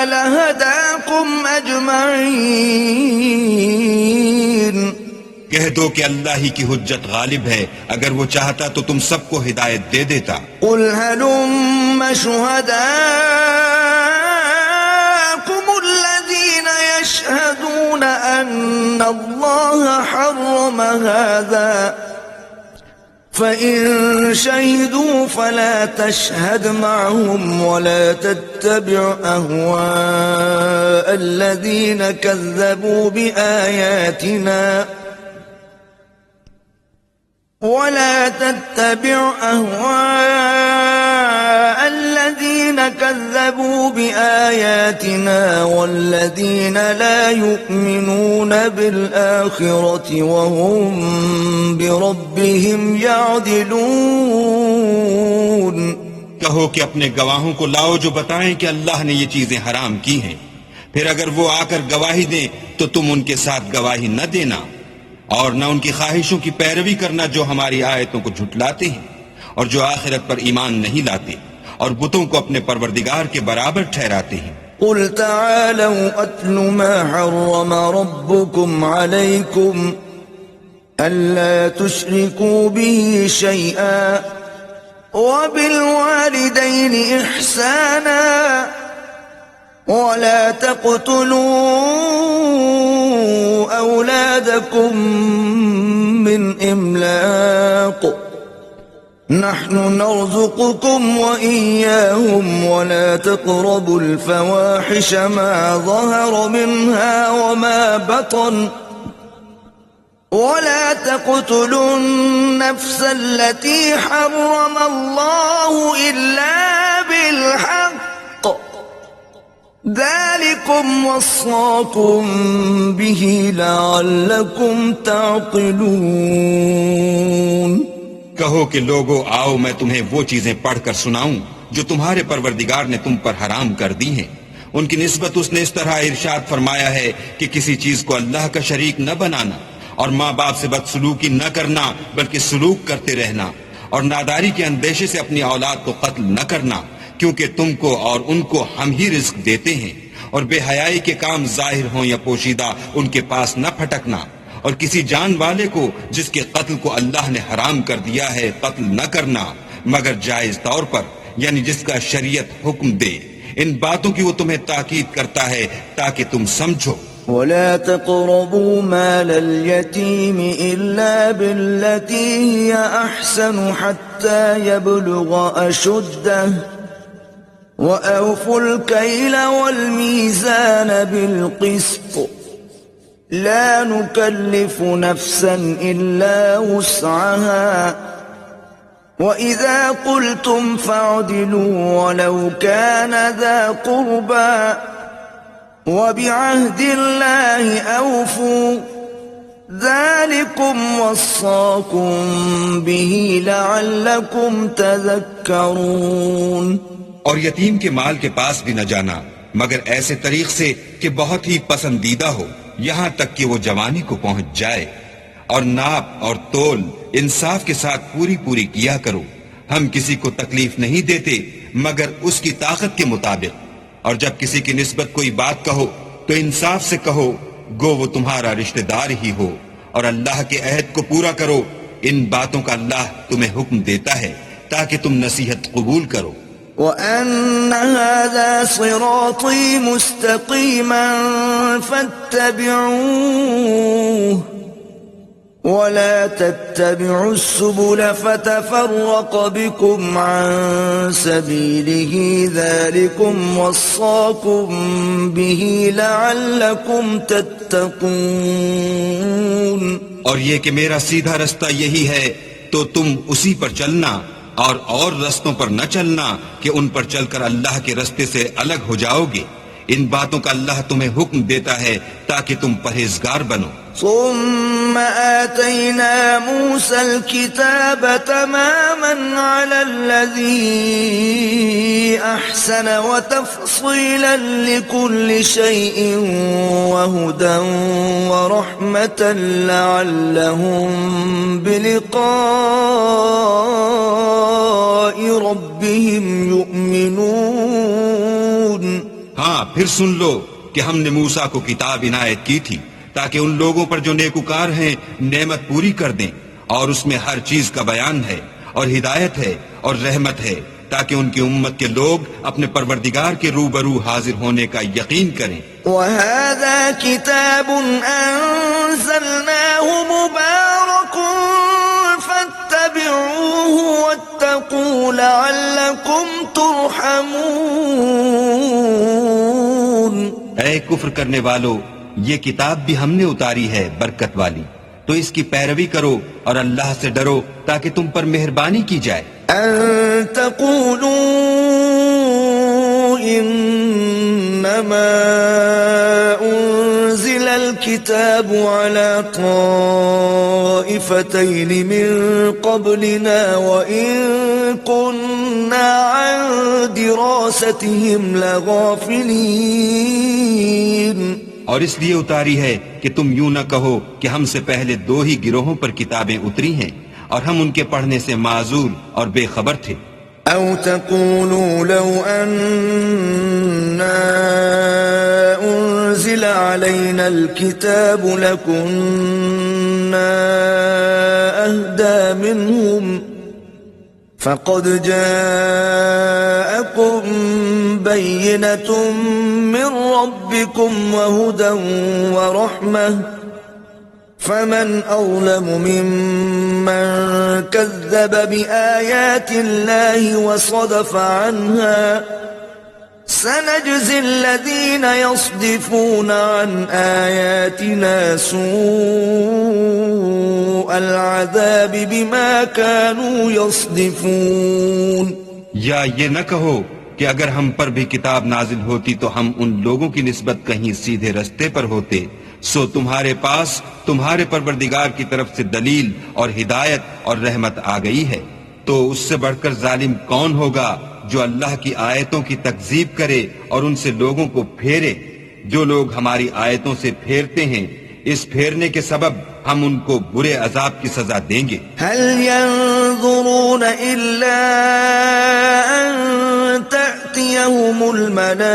لَهَدَاكُمْ أَجْمَعِينَ۔ کہہ دو کہ اللہ ہی کی حجت غالب ہے، اگر وہ چاہتا تو تم سب کو ہدایت دے دیتا۔ قُلْ هَلُمَّ شُهَدَاءَكُمُ الَّذِينَ يَشْهَدُونَ أَنَّ اللَّهَ حَرَّمَ هَذَا فَإِن شَهِدُوا فَلَا تَشْهَدْ مَعَهُمْ وَلَا تَتَّبِعْ أَهْوَاءَ الَّذِينَ كَذَّبُوا بِآيَاتِنَا وَالَّذِينَ لَا يُؤْمِنُونَ بِالْآخِرَةِ وَهُمْ بِرَبِّهِمْ يَعْدِلُونَ۔ کہو کہ اپنے گواہوں کو لاؤ جو بتائیں کہ اللہ نے یہ چیزیں حرام کی ہیں، پھر اگر وہ آ کر گواہی دیں تو تم ان کے ساتھ گواہی نہ دینا، اور نہ ان کی خواہشوں کی پیروی کرنا جو ہماری آیتوں کو جھٹلاتے ہیں اور جو آخرت پر ایمان نہیں لاتے اور بتوں کو اپنے پروردگار کے برابر ٹھہراتے ہیں۔ قُلْ تَعَالَوْا أَتْلُ مَا حَرَّمَ رَبُّكُمْ عَلَيْكُمْ أَلَّا تُشْرِكُوا بِهِ شَيْئًا وَبِالْوَالِدَيْنِ إِحْسَانًا وَلَا تَقْتُلُوا أَوْلَادَكُمْ مِنْ إِمْلَاقٍ نَحْنُ نَرْزُقُكُمْ وَإِيَّاهُمْ وَلَا تَقْرَبُوا الْفَوَاحِشَ مَا ظَهَرَ مِنْهَا وَمَا بَطَنَ وَلَا تَقْتُلُوا النَّفْسَ الَّتِي حَرَّمَ اللَّهُ إِلَّا بِالْحَقِّ ذلكم وصاكم به لعلكم تعقلون۔ کہو کہ لوگو آؤ میں تمہیں وہ چیزیں پڑھ کر سناؤں جو تمہارے پروردگار نے تم پر حرام کر دی ہیں۔ ان کی نسبت اس نے اس طرح ارشاد فرمایا ہے کہ کسی چیز کو اللہ کا شریک نہ بنانا، اور ماں باپ سے بدسلوکی نہ کرنا بلکہ سلوک کرتے رہنا، اور ناداری کے اندیشے سے اپنی اولاد کو قتل نہ کرنا، کیونکہ تم کو اور ان کو ہم ہی رزق دیتے ہیں، اور بے حیائی کے کام ظاہر ہوں یا پوشیدہ ان کے پاس نہ پھٹکنا، اور کسی جان والے کو جس کے قتل کو اللہ نے حرام کر دیا ہے قتل نہ کرنا مگر جائز طور پر، یعنی جس کا شریعت حکم دے۔ ان باتوں کی وہ تمہیں تاکید کرتا ہے تاکہ تم سمجھو۔ ولا تقربوا مال اليتيم إلا بالتي هي أحسن حتى يبلغ أشده وأوفوا الكيل والميزان بالقسط لا نكلف نفسا إلا وسعها وإذا قلتم فاعدلوا ولو كان ذا قربى وبعهد الله أوفوا ذلكم وصاكم به لعلكم تذكرون۔ اور یتیم کے مال کے پاس بھی نہ جانا مگر ایسے طریق سے کہ بہت ہی پسندیدہ ہو یہاں تک کہ وہ جوانی کو پہنچ جائے، اور ناپ اور تول انصاف کے ساتھ پوری کیا کرو۔ ہم کسی کو تکلیف نہیں دیتے مگر اس کی طاقت کے مطابق، اور جب کسی کی نسبت کوئی بات کہو تو انصاف سے کہو گو وہ تمہارا رشتہ دار ہی ہو، اور اللہ کے عہد کو پورا کرو۔ ان باتوں کا اللہ تمہیں حکم دیتا ہے تاکہ تم نصیحت قبول کرو۔ وَأَنَّ هَذَا صِرَاطِي مُسْتَقِيمًا فَاتَّبِعُوهُ وَلَا تَتَّبِعُوا السُّبُلَ فَتَفَرَّقَ بِكُمْ عَن سَبِيلِهِ ذَلِكُمْ وَصَّاكُمْ بِهِ لَعَلَّكُمْ تَتَّقُونَ۔ اور یہ کہ میرا سیدھا رستہ یہی ہے تو تم اسی پر چلنا، اور رستوں پر نہ چلنا کہ ان پر چل کر اللہ کے رستے سے الگ ہو جاؤ گے۔ ان باتوں کا اللہ تمہیں حکم دیتا ہے تاکہ تم پرہیزگار بنو۔ ثم آتينا موسى الكتاب تماما على الذي أحسن وتفصيلا لكل شيء وهدى ورحمة لعلهم بلقاء ربهم يؤمنون۔ ہاں پھر سن لو کہ ہم نے موسیٰ کو کتاب عنایت کی تھی تاکہ ان لوگوں پر جو نیکوکار ہیں نعمت پوری کر دیں، اور اس میں ہر چیز کا بیان ہے اور ہدایت ہے اور رحمت ہے تاکہ ان کی امت کے لوگ اپنے پروردگار کے روبرو حاضر ہونے کا یقین کریں۔ وَهَذَا كِتَابٌ أَنزَلْنَاهُ مُبَارَكٌ فَاتَّبِعُوهُ وَاتَّقُوا لَعَلَّكُمْ تُرْحَمُونَ۔ اے کفر کرنے والو، یہ کتاب بھی ہم نے اتاری ہے برکت والی، تو اس کی پیروی کرو اور اللہ سے ڈرو تاکہ تم پر مہربانی کی جائے۔ أَن تَقُولُوا إِنَّمَا أُنزِلَ الْكِتَابُ عَلَى طَائِفَتَيْنِ مِن قَبْلِنَا وَإِن كُنَّا عَن دِرَاسَتِهِمْ لَغَافِلِينَ۔ اور اس لیے اتاری ہے کہ تم یوں نہ کہو کہ ہم سے پہلے 2 ہی گروہوں پر کتابیں اتری ہیں اور ہم ان کے پڑھنے سے معذور اور بے خبر تھے۔ أو تقولوا لو أنا أنزل علينا الكتاب لكنا أهدى منهم فقد جاءكم بينة من ربكم وهدى ورحمة فمن أظلم ممن كذب بآيات الله وصدف عنها سنجزي الذين يصدفون عن آياتنا سوء العذاب بما كانوا يصدفون۔ یا یہ نہ کہو کہ اگر ہم پر بھی کتاب نازل ہوتی تو ہم ان لوگوں کی نسبت کہیں سیدھے رستے پر ہوتے، سو تمہارے پاس تمہارے پروردگار کی طرف سے دلیل اور ہدایت اور رحمت آ گئی ہے، تو اس سے بڑھ کر ظالم کون ہوگا جو اللہ کی آیتوں کی تکذیب کرے اور ان سے لوگوں کو پھیرے؟ جو لوگ ہماری آیتوں سے پھیرتے ہیں، اس پھیرنے کے سبب ہم ان کو برے عذاب کی سزا دیں گے۔ هل ينظرون إلا أن تأتيهم الملائكة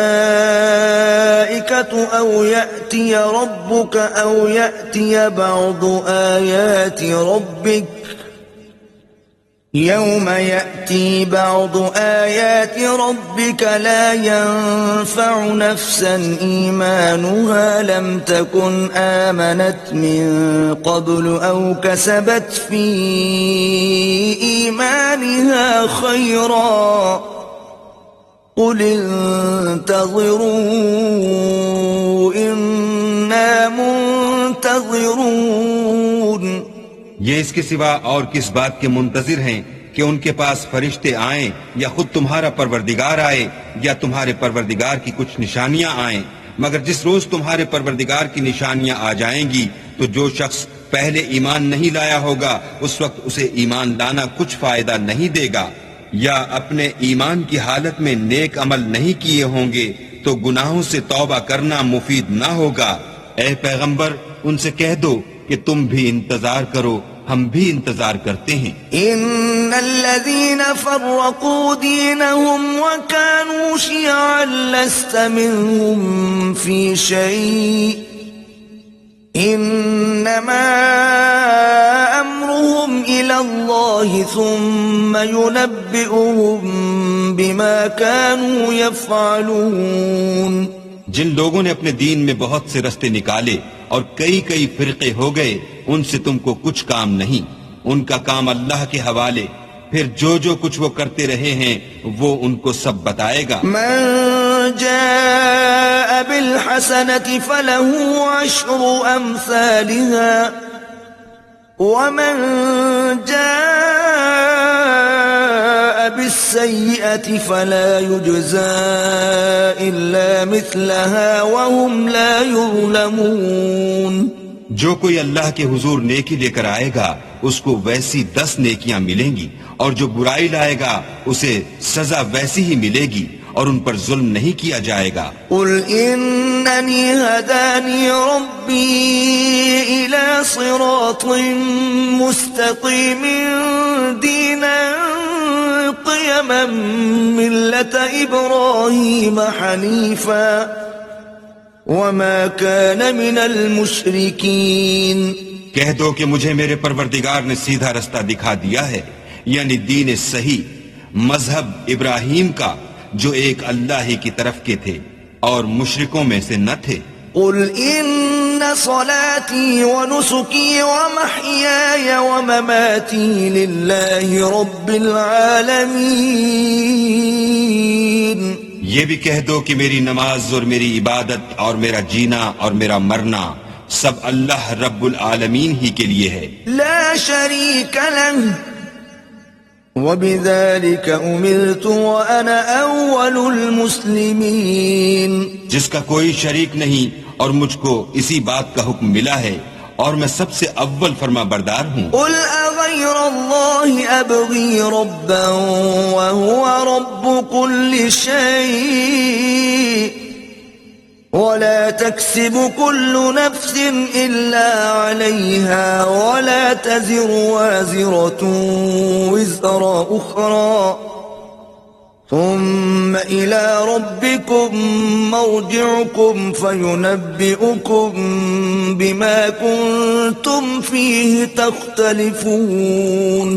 أو يأتي ربك أو يأتي بعض آيات ربك يوم يأتي بعض آيات ربك لا ينفع نفسا إيمانها لم تكن آمنت من قبل أو كسبت في إيمانها خيرا قل انتظروا إنا منتظرون۔ یہ اس کے سوا اور کس بات کے منتظر ہیں کہ ان کے پاس فرشتے آئیں یا خود تمہارا پروردگار آئے یا تمہارے پروردگار کی کچھ نشانیاں آئیں، مگر جس روز تمہارے پروردگار کی نشانیاں آ جائیں گی تو جو شخص پہلے ایمان نہیں لایا ہوگا اس وقت اسے ایمان لانا کچھ فائدہ نہیں دے گا، یا اپنے ایمان کی حالت میں نیک عمل نہیں کیے ہوں گے تو گناہوں سے توبہ کرنا مفید نہ ہوگا۔ اے پیغمبر ان سے کہہ دو کہ تم بھی انتظار کرو، ہم بھی انتظار کرتے ہیں۔ ان الذين فرقوا دينهم وكانوا شيعا لست منهم في شيء انما امرهم الى الله ثم ينبئهم بما كانوا يفعلون۔ جن لوگوں نے اپنے دین میں بہت سے رستے نکالے اور کئی کئی فرقے ہو گئے، ان سے تم کو کچھ کام نہیں، ان کا کام اللہ کے حوالے، پھر جو کچھ وہ کرتے رہے ہیں وہ ان کو سب بتائے گا۔ من جاء بالحسنة فله عشر امثالها ومن جاء بالسيئة فلا يجزى إلا مثلها وهم لا يظلمون۔ جو کوئی اللہ کے حضور نیکی لے کر آئے گا اس کو ویسی 10 نیکیاں ملیں گی، اور جو برائی لائے گا اسے سزا ویسی ہی ملے گی اور ان پر ظلم نہیں کیا جائے گا۔ قل انني هداني ربي الى صراط مستقيم دينا قيما ملة ابراهيم حنيفا وما كان من المشركين۔ کہہ دو کہ مجھے میرے پروردگار نے سیدھا رستہ دکھا دیا ہے، یعنی دین صحیح، مذہب ابراہیم کا جو ایک اللہ ہی کی طرف کے تھے اور مشرکوں میں سے نہ تھے۔ قل ان صلاتي ونسكي ومحياي ومماتي لله رب العالمين۔ یہ بھی کہہ دو کہ میری نماز اور میری عبادت اور میرا جینا اور میرا مرنا سب اللہ رب العالمین ہی کے لیے ہے، لا شريك له وبذلك امرت وانا اول المسلمين۔ جس کا کوئی شریک نہیں اور مجھ کو اسی بات کا حکم ملا ہے اور میں سب سے اول فرما بردار ہوں۔ قل اغير الله ابغي ربا وهو رب كل شيء ولا تكسب كل نفس إلا عليها ولا تزر وازرة وزر أخرى ثم إلى ربكم مرجعكم فينبئكم بما كنتم فيه تختلفون۔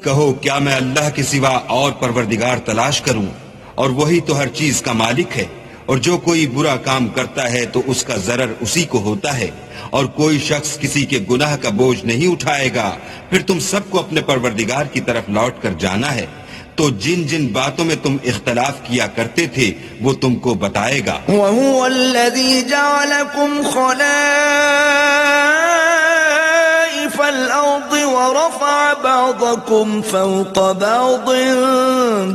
کہو کیا میں اللہ کے سوا اور پروردگار تلاش کروں، اور وہی تو ہر چیز کا مالک ہے، اور جو کوئی برا کام کرتا ہے تو اس کا ضرر اسی کو ہوتا ہے، اور کوئی شخص کسی کے گناہ کا بوجھ نہیں اٹھائے گا، پھر تم سب کو اپنے پروردگار کی طرف لوٹ کر جانا ہے، تو جن جن باتوں میں تم اختلاف کیا کرتے تھے وہ تم کو بتائے گا۔ وَهُوَ الَّذِي جَعَلَكُمْ خَلَائِفَ الْأَرْضِ وَرَفَعَ بَعْضَكُمْ فَوْقَ بَعْضٍ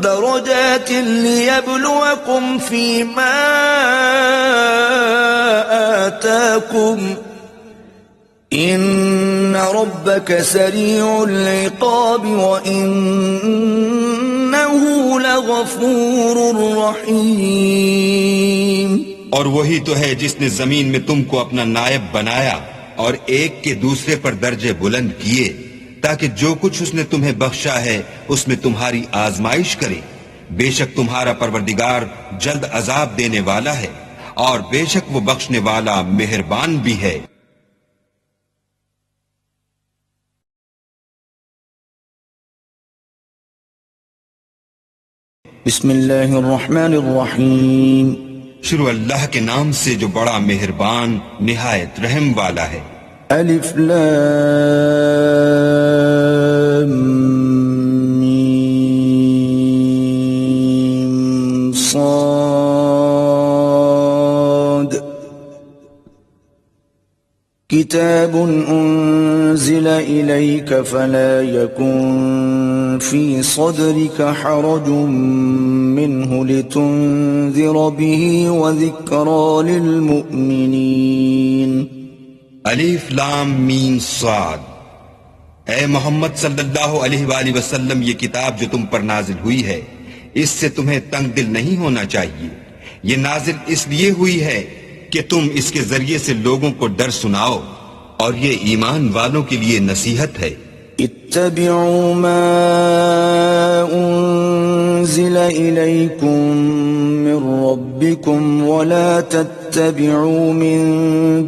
دَرَجَاتٍ لِيَبْلُوَكُمْ ليبلوكم فيما آتاكم إن ربك سريع العقاب وإنه لغفور رحيم. اور وہی تو ہے جس نے زمین میں تم کو اپنا نائب بنایا اور ایک کے دوسرے پر درجے بلند کیے تاکہ جو کچھ اس نے تمہیں بخشا ہے اس میں تمہاری آزمائش کرے. بے شک تمہارا پروردگار جلد عذاب دینے والا ہے اور بے شک وہ بخشنے والا مہربان بھی ہے. بسم اللہ الرحمن الرحیم. شروع اللہ کے نام سے جو بڑا مہربان نہایت رحم والا ہے. الف لام میم صاد. کتاب انزل الیک فلا یکن فی صدرک حرج منه لتنذر به وذکرى للمؤمنین. الف لام میم صاد. اے محمد صلی اللہ علیہ وآلہ وسلم، یہ کتاب جو تم پر نازل ہوئی ہے اس سے تمہیں تنگ دل نہیں ہونا چاہیے. یہ نازل اس لیے ہوئی ہے کہ تم اس کے ذریعے سے لوگوں کو ڈر سناؤ اور یہ ایمان والوں کے لیے نصیحت ہے. اتبعوا ما انزل الیکم من ربکم ولا تتبعوا من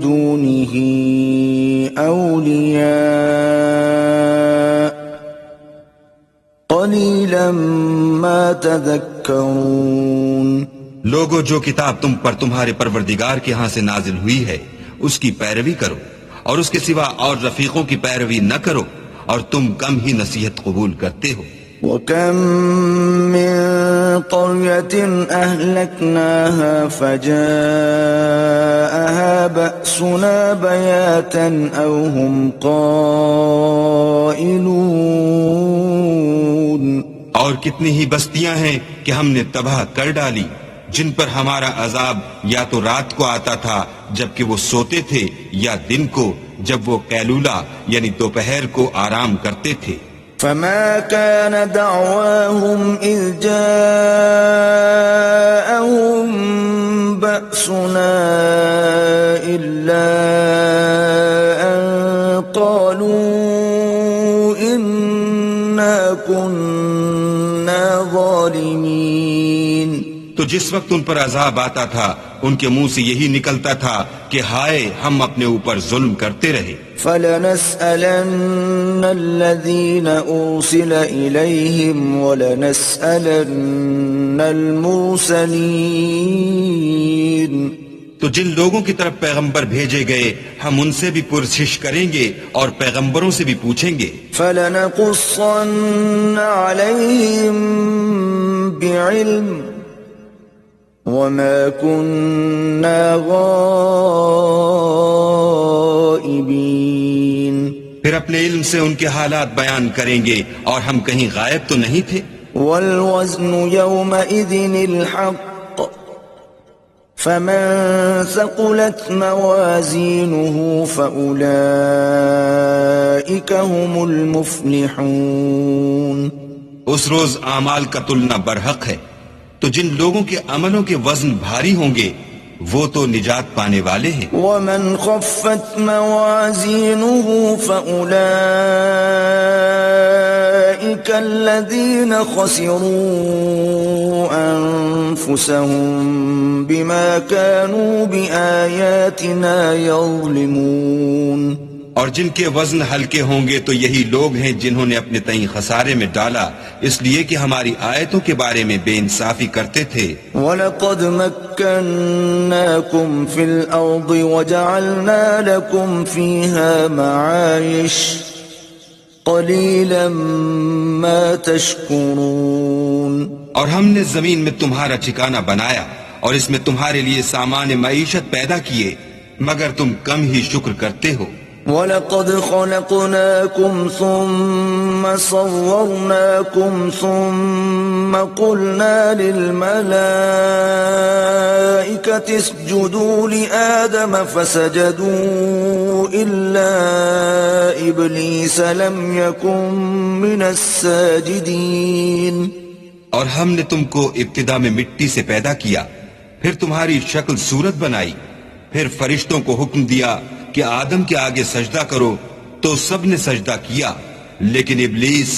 دونه اولیاء قلیلا ما تذکرون. لوگو، جو کتاب تم پر تمہارے پروردگار کے ہاں سے نازل ہوئی ہے اس کی پیروی کرو اور اس کے سوا اور رفیقوں کی پیروی نہ کرو اور تم کم ہی نصیحت قبول کرتے ہو. وَكَم مِّن قَرْيَةٍ أَهْلَكْنَاهَا فَجَاءَهَا بَأْسُنَا بَيَاتًا أَوْ هُمْ قَائِلُونَ. اور کتنی ہی بستیاں ہیں کہ ہم نے تباہ کر ڈالی جن پر ہمارا عذاب یا تو رات کو آتا تھا جبکہ وہ سوتے تھے یا دن کو جب وہ قیلولہ یعنی دوپہر کو آرام کرتے تھے. فما كان دعواهم إذ جاءهم بأسنا إلا أن قالوا إنا كنا ظالمين. تو جس وقت ان پر عذاب آتا تھا ان کے منہ سے یہی نکلتا تھا کہ ہائے ہم اپنے اوپر ظلم کرتے رہے. فَلَنَسْأَلَنَّ الَّذِينَ أُرْسِلَ إِلَيْهِمْ وَلَنَسْأَلَنَّ الْمُرْسَلِينَ. تو جن لوگوں کی طرف پیغمبر بھیجے گئے ہم ان سے بھی پرسش کریں گے اور پیغمبروں سے بھی پوچھیں گے. فَلَنَقُصَّنَّ عَلَيْهِمْ بِعِلْمٍ وَمَا كُنَّا غَائِبِينَ. پھر اپنے علم سے ان کے حالات بیان کریں گے اور ہم کہیں غائب تو نہیں تھے. وَالْوَزْنُ يَوْمَئِذٍ الْحَقُّ فَمَنْ ثَقُلَتْ مَوَازِينُهُ فَأُولَئِكَ هُمُ الْمُفْلِحُونَ. اس روز اعمال کا تلنا برحق ہے، تو جن لوگوں کے عملوں کے وزن بھاری ہوں گے وہ تو نجات پانے والے ہیں. وَمَنْ خَفَّتْ مَوَازِينُهُ فَأُولَئِكَ الَّذِينَ خَسِرُوا أَنفُسَهُمْ بِمَا كَانُوا بِآيَاتِنَا يَظْلِمُونَ. اور جن کے وزن ہلکے ہوں گے تو یہی لوگ ہیں جنہوں نے اپنے تئیں خسارے میں ڈالا اس لیے کہ ہماری آیتوں کے بارے میں بے انصافی کرتے تھے. وَلَقَدْ مَكَّنَّاكُمْ فِي الْأَرْضِ وَجَعَلْنَا لَكُمْ فِيهَا مَعَايِشَ قَلِيلًا مَا تَشْكُرُونَ. اور ہم نے زمین میں تمہارا ٹھکانہ بنایا اور اس میں تمہارے لیے سامان معیشت پیدا کیے مگر تم کم ہی شکر کرتے ہو. وَلَقَدْ خَلَقْنَاكُمْ ثُمَّ صَوَّرْنَاكُمْ ثُمَّ قُلْنَا لِلْمَلَائِكَةِ اسْجُدُوا لِآدَمَ فَسَجَدُوا إِلَّا إِبْلِيسَ لَمْ يَكُنْ مِنَ السَّاجِدِينَ. اور ہم نے تم کو ابتدا میں مٹی سے پیدا کیا، پھر تمہاری شکل صورت بنائی، پھر فرشتوں کو حکم دیا کہ آدم کے آگے سجدہ کرو تو سب نے سجدہ کیا، لیکن ابلیس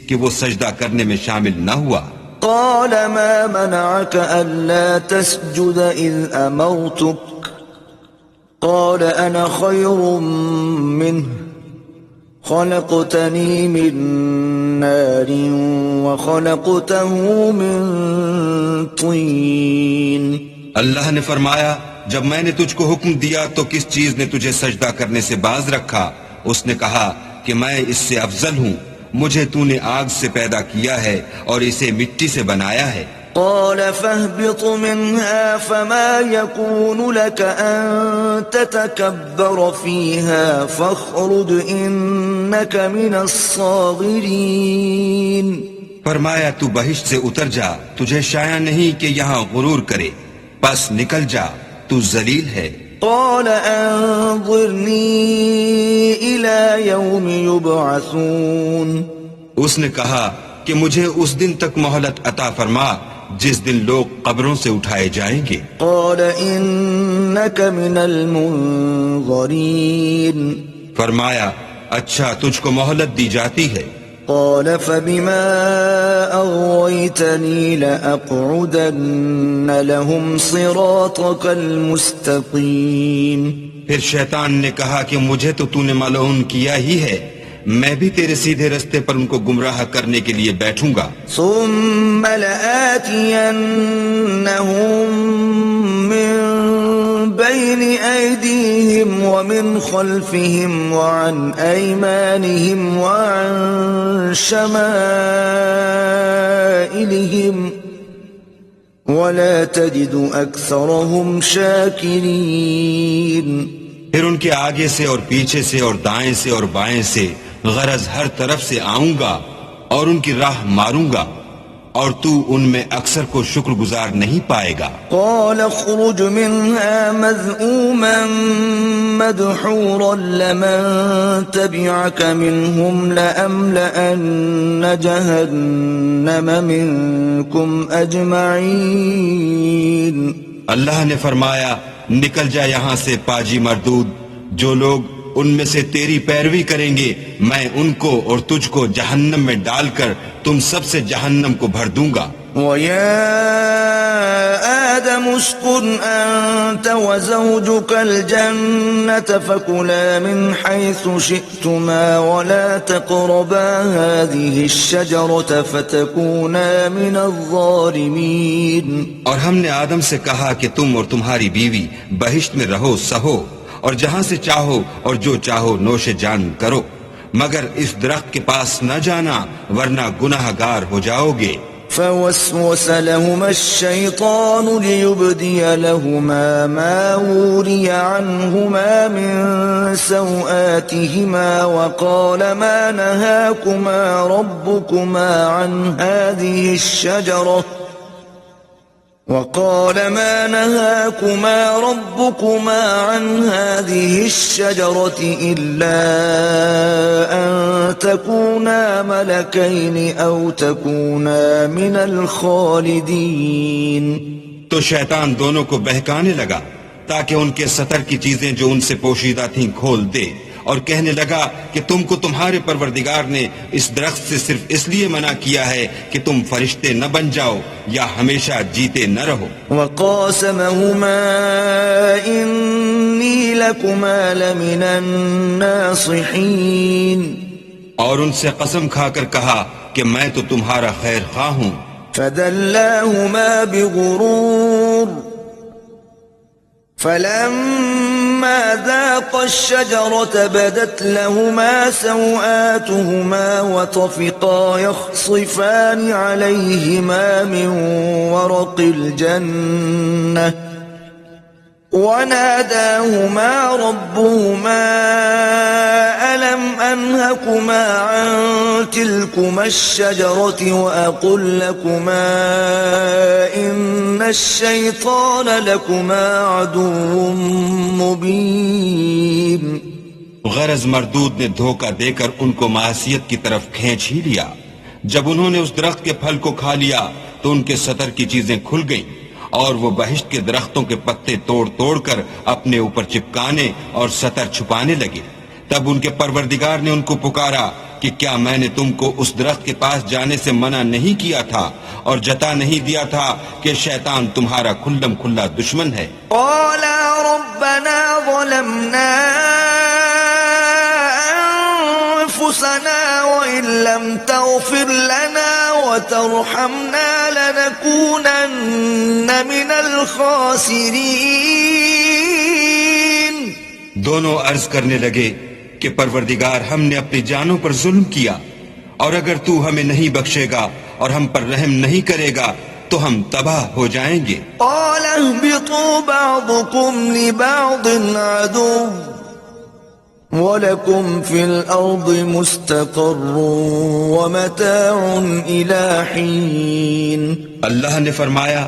کہ وہ سجدہ کرنے میں شامل نہ ہوا. قال ما منعك ألا تسجد إذ أمرتك قال أنا خير منه خلقتني من نار وخلقته من طين. اللہ نے فرمایا جب میں نے تجھ کو حکم دیا تو کس چیز نے تجھے سجدہ کرنے سے باز رکھا؟ اس نے کہا کہ میں اس سے افضل ہوں، مجھے تو نے آگ سے پیدا کیا ہے اور اسے مٹی سے بنایا ہے. قال فاهبط منها فما يكون لك أن تتكبر فيها فاخرج إنك من الصاغرين. فرمایا تو بہشت سے اتر جا، تجھے شایع نہیں کہ یہاں غرور کرے، پس نکل جا، تو ذلیل ہے. قال انظرني إلى يوم يبعثون. اس نے کہا کہ مجھے اس دن تک مہلت عطا فرما جس دن لوگ قبروں سے اٹھائے جائیں گے. قال إنك من المنظرين. فرمایا اچھا تجھ کو مہلت دی جاتی ہے. قال فبما أغويتني لأقعدن لهم صراطك المستقيم. پھر شیطان نے کہا کہ مجھے تو نے ملعون کیا ہی ہے، میں بھی تیرے سیدھے رستے پر ان کو گمراہ کرنے کے لیے بیٹھوں گا. ثم لآتينهم من بين أيديهم ومن خلفهم وعن أيمانهم وعن شمائلهم ولا تجد أكثرهم شاكرين. پھر ان کے آگے سے اور پیچھے سے اور دائیں سے اور بائیں سے، غرض ہر طرف سے آؤں گا اور ان کی راہ ماروں گا، اور تو ان میں اکثر کو شکر گزار نہیں پائے گا. قال اخرج منها مذءوما مدحورا لمن تبعك منهم لأملأن جهنم منكم أجمعين. اللہ نے فرمایا نکل جا یہاں سے پاجی مردود، جو لوگ ان میں سے تیری پیروی کریں گے میں ان کو اور تجھ کو جہنم میں ڈال کر تم سب سے جہنم کو بھر دوں گا. وَيَا آدَمُ اسْكُنْ أَنْتَ وَزَوْجُكَ الْجَنَّةَ فَكُلَا مِنْ حَيْثُ شِئْتُمَا وَلَا تَقْرَبَا هَذِهِ الشَّجَرَةَ فَتَكُونَا مِنَ الظَّالِمِينَ. اور ہم نے آدم سے کہا کہ تم اور تمہاری بیوی بہشت میں رہو سہو، اور جہاں سے چاہو اور جو چاہو نوش جان کرو، مگر اس درخت کے پاس نہ جانا ورنہ گناہ گار ہو جاؤ گے. فوسوس لهما الشيطان ليبدي لهما ما وري عنهما من سوآتهما وقال ما نهاكما ربكما عن هذه الشجرة إلا أن تكونا ملكين أو تكونا من الخالدين. تو شیطان دونوں کو بہکانے لگا تاکہ ان کے سطر کی چیزیں جو ان سے پوشیدہ تھیں کھول دے، اور کہنے لگا کہ تم کو تمہارے پروردگار نے اس درخت سے صرف اس لیے منع کیا ہے کہ تم فرشتے نہ بن جاؤ یا ہمیشہ جیتے نہ رہو. وقاسمهما إني لكما لمن الناصحين. اور ان سے قسم کھا کر کہا کہ میں تو تمہارا خیر خواہ ہوں. فدلاهما بغرور فلما ذاقا الشجرة بدت لهما سوآتهما وطفقا يخصفان عليهما من ورق الجنة وناداهما ربهما تلكما الشجرة وأقل لكما إن الشيطان لكما عدو مبين. غرض مردود نے دھوکہ دے کر ان کو معصیت کی طرف کھینچ ہی لیا. جب انہوں نے اس درخت کے پھل کو کھا لیا تو ان کے سطر کی چیزیں کھل گئیں اور وہ بہشت کے درختوں کے پتے توڑ توڑ کر اپنے اوپر چپکانے اور سطر چھپانے لگے. تب ان کے پروردگار نے ان کو پکارا کہ کیا میں نے تم کو اس درخت کے پاس جانے سے منع نہیں کیا تھا اور جتا نہیں دیا تھا کہ شیطان تمہارا کھلم کھلا دشمن ہے. قالا ربنا ظلمنا أنفسنا وإن لم تغفر لنا وترحمنا لنكونن من الخاسرين. دونوں عرض کرنے لگے کہ پروردگار ہم نے اپنی جانوں پر ظلم کیا اور اگر تو ہمیں نہیں بخشے گا اور ہم پر رحم نہیں کرے گا تو ہم تباہ ہو جائیں گے. قال اهبطوا بعضكم لبعض عدو وَلَكُمْ فِي الْأَرْضِ مُسْتَقَرٌّ وَمَتَاعٌ إِلَى حِينٍ. اللہ نے فرمایا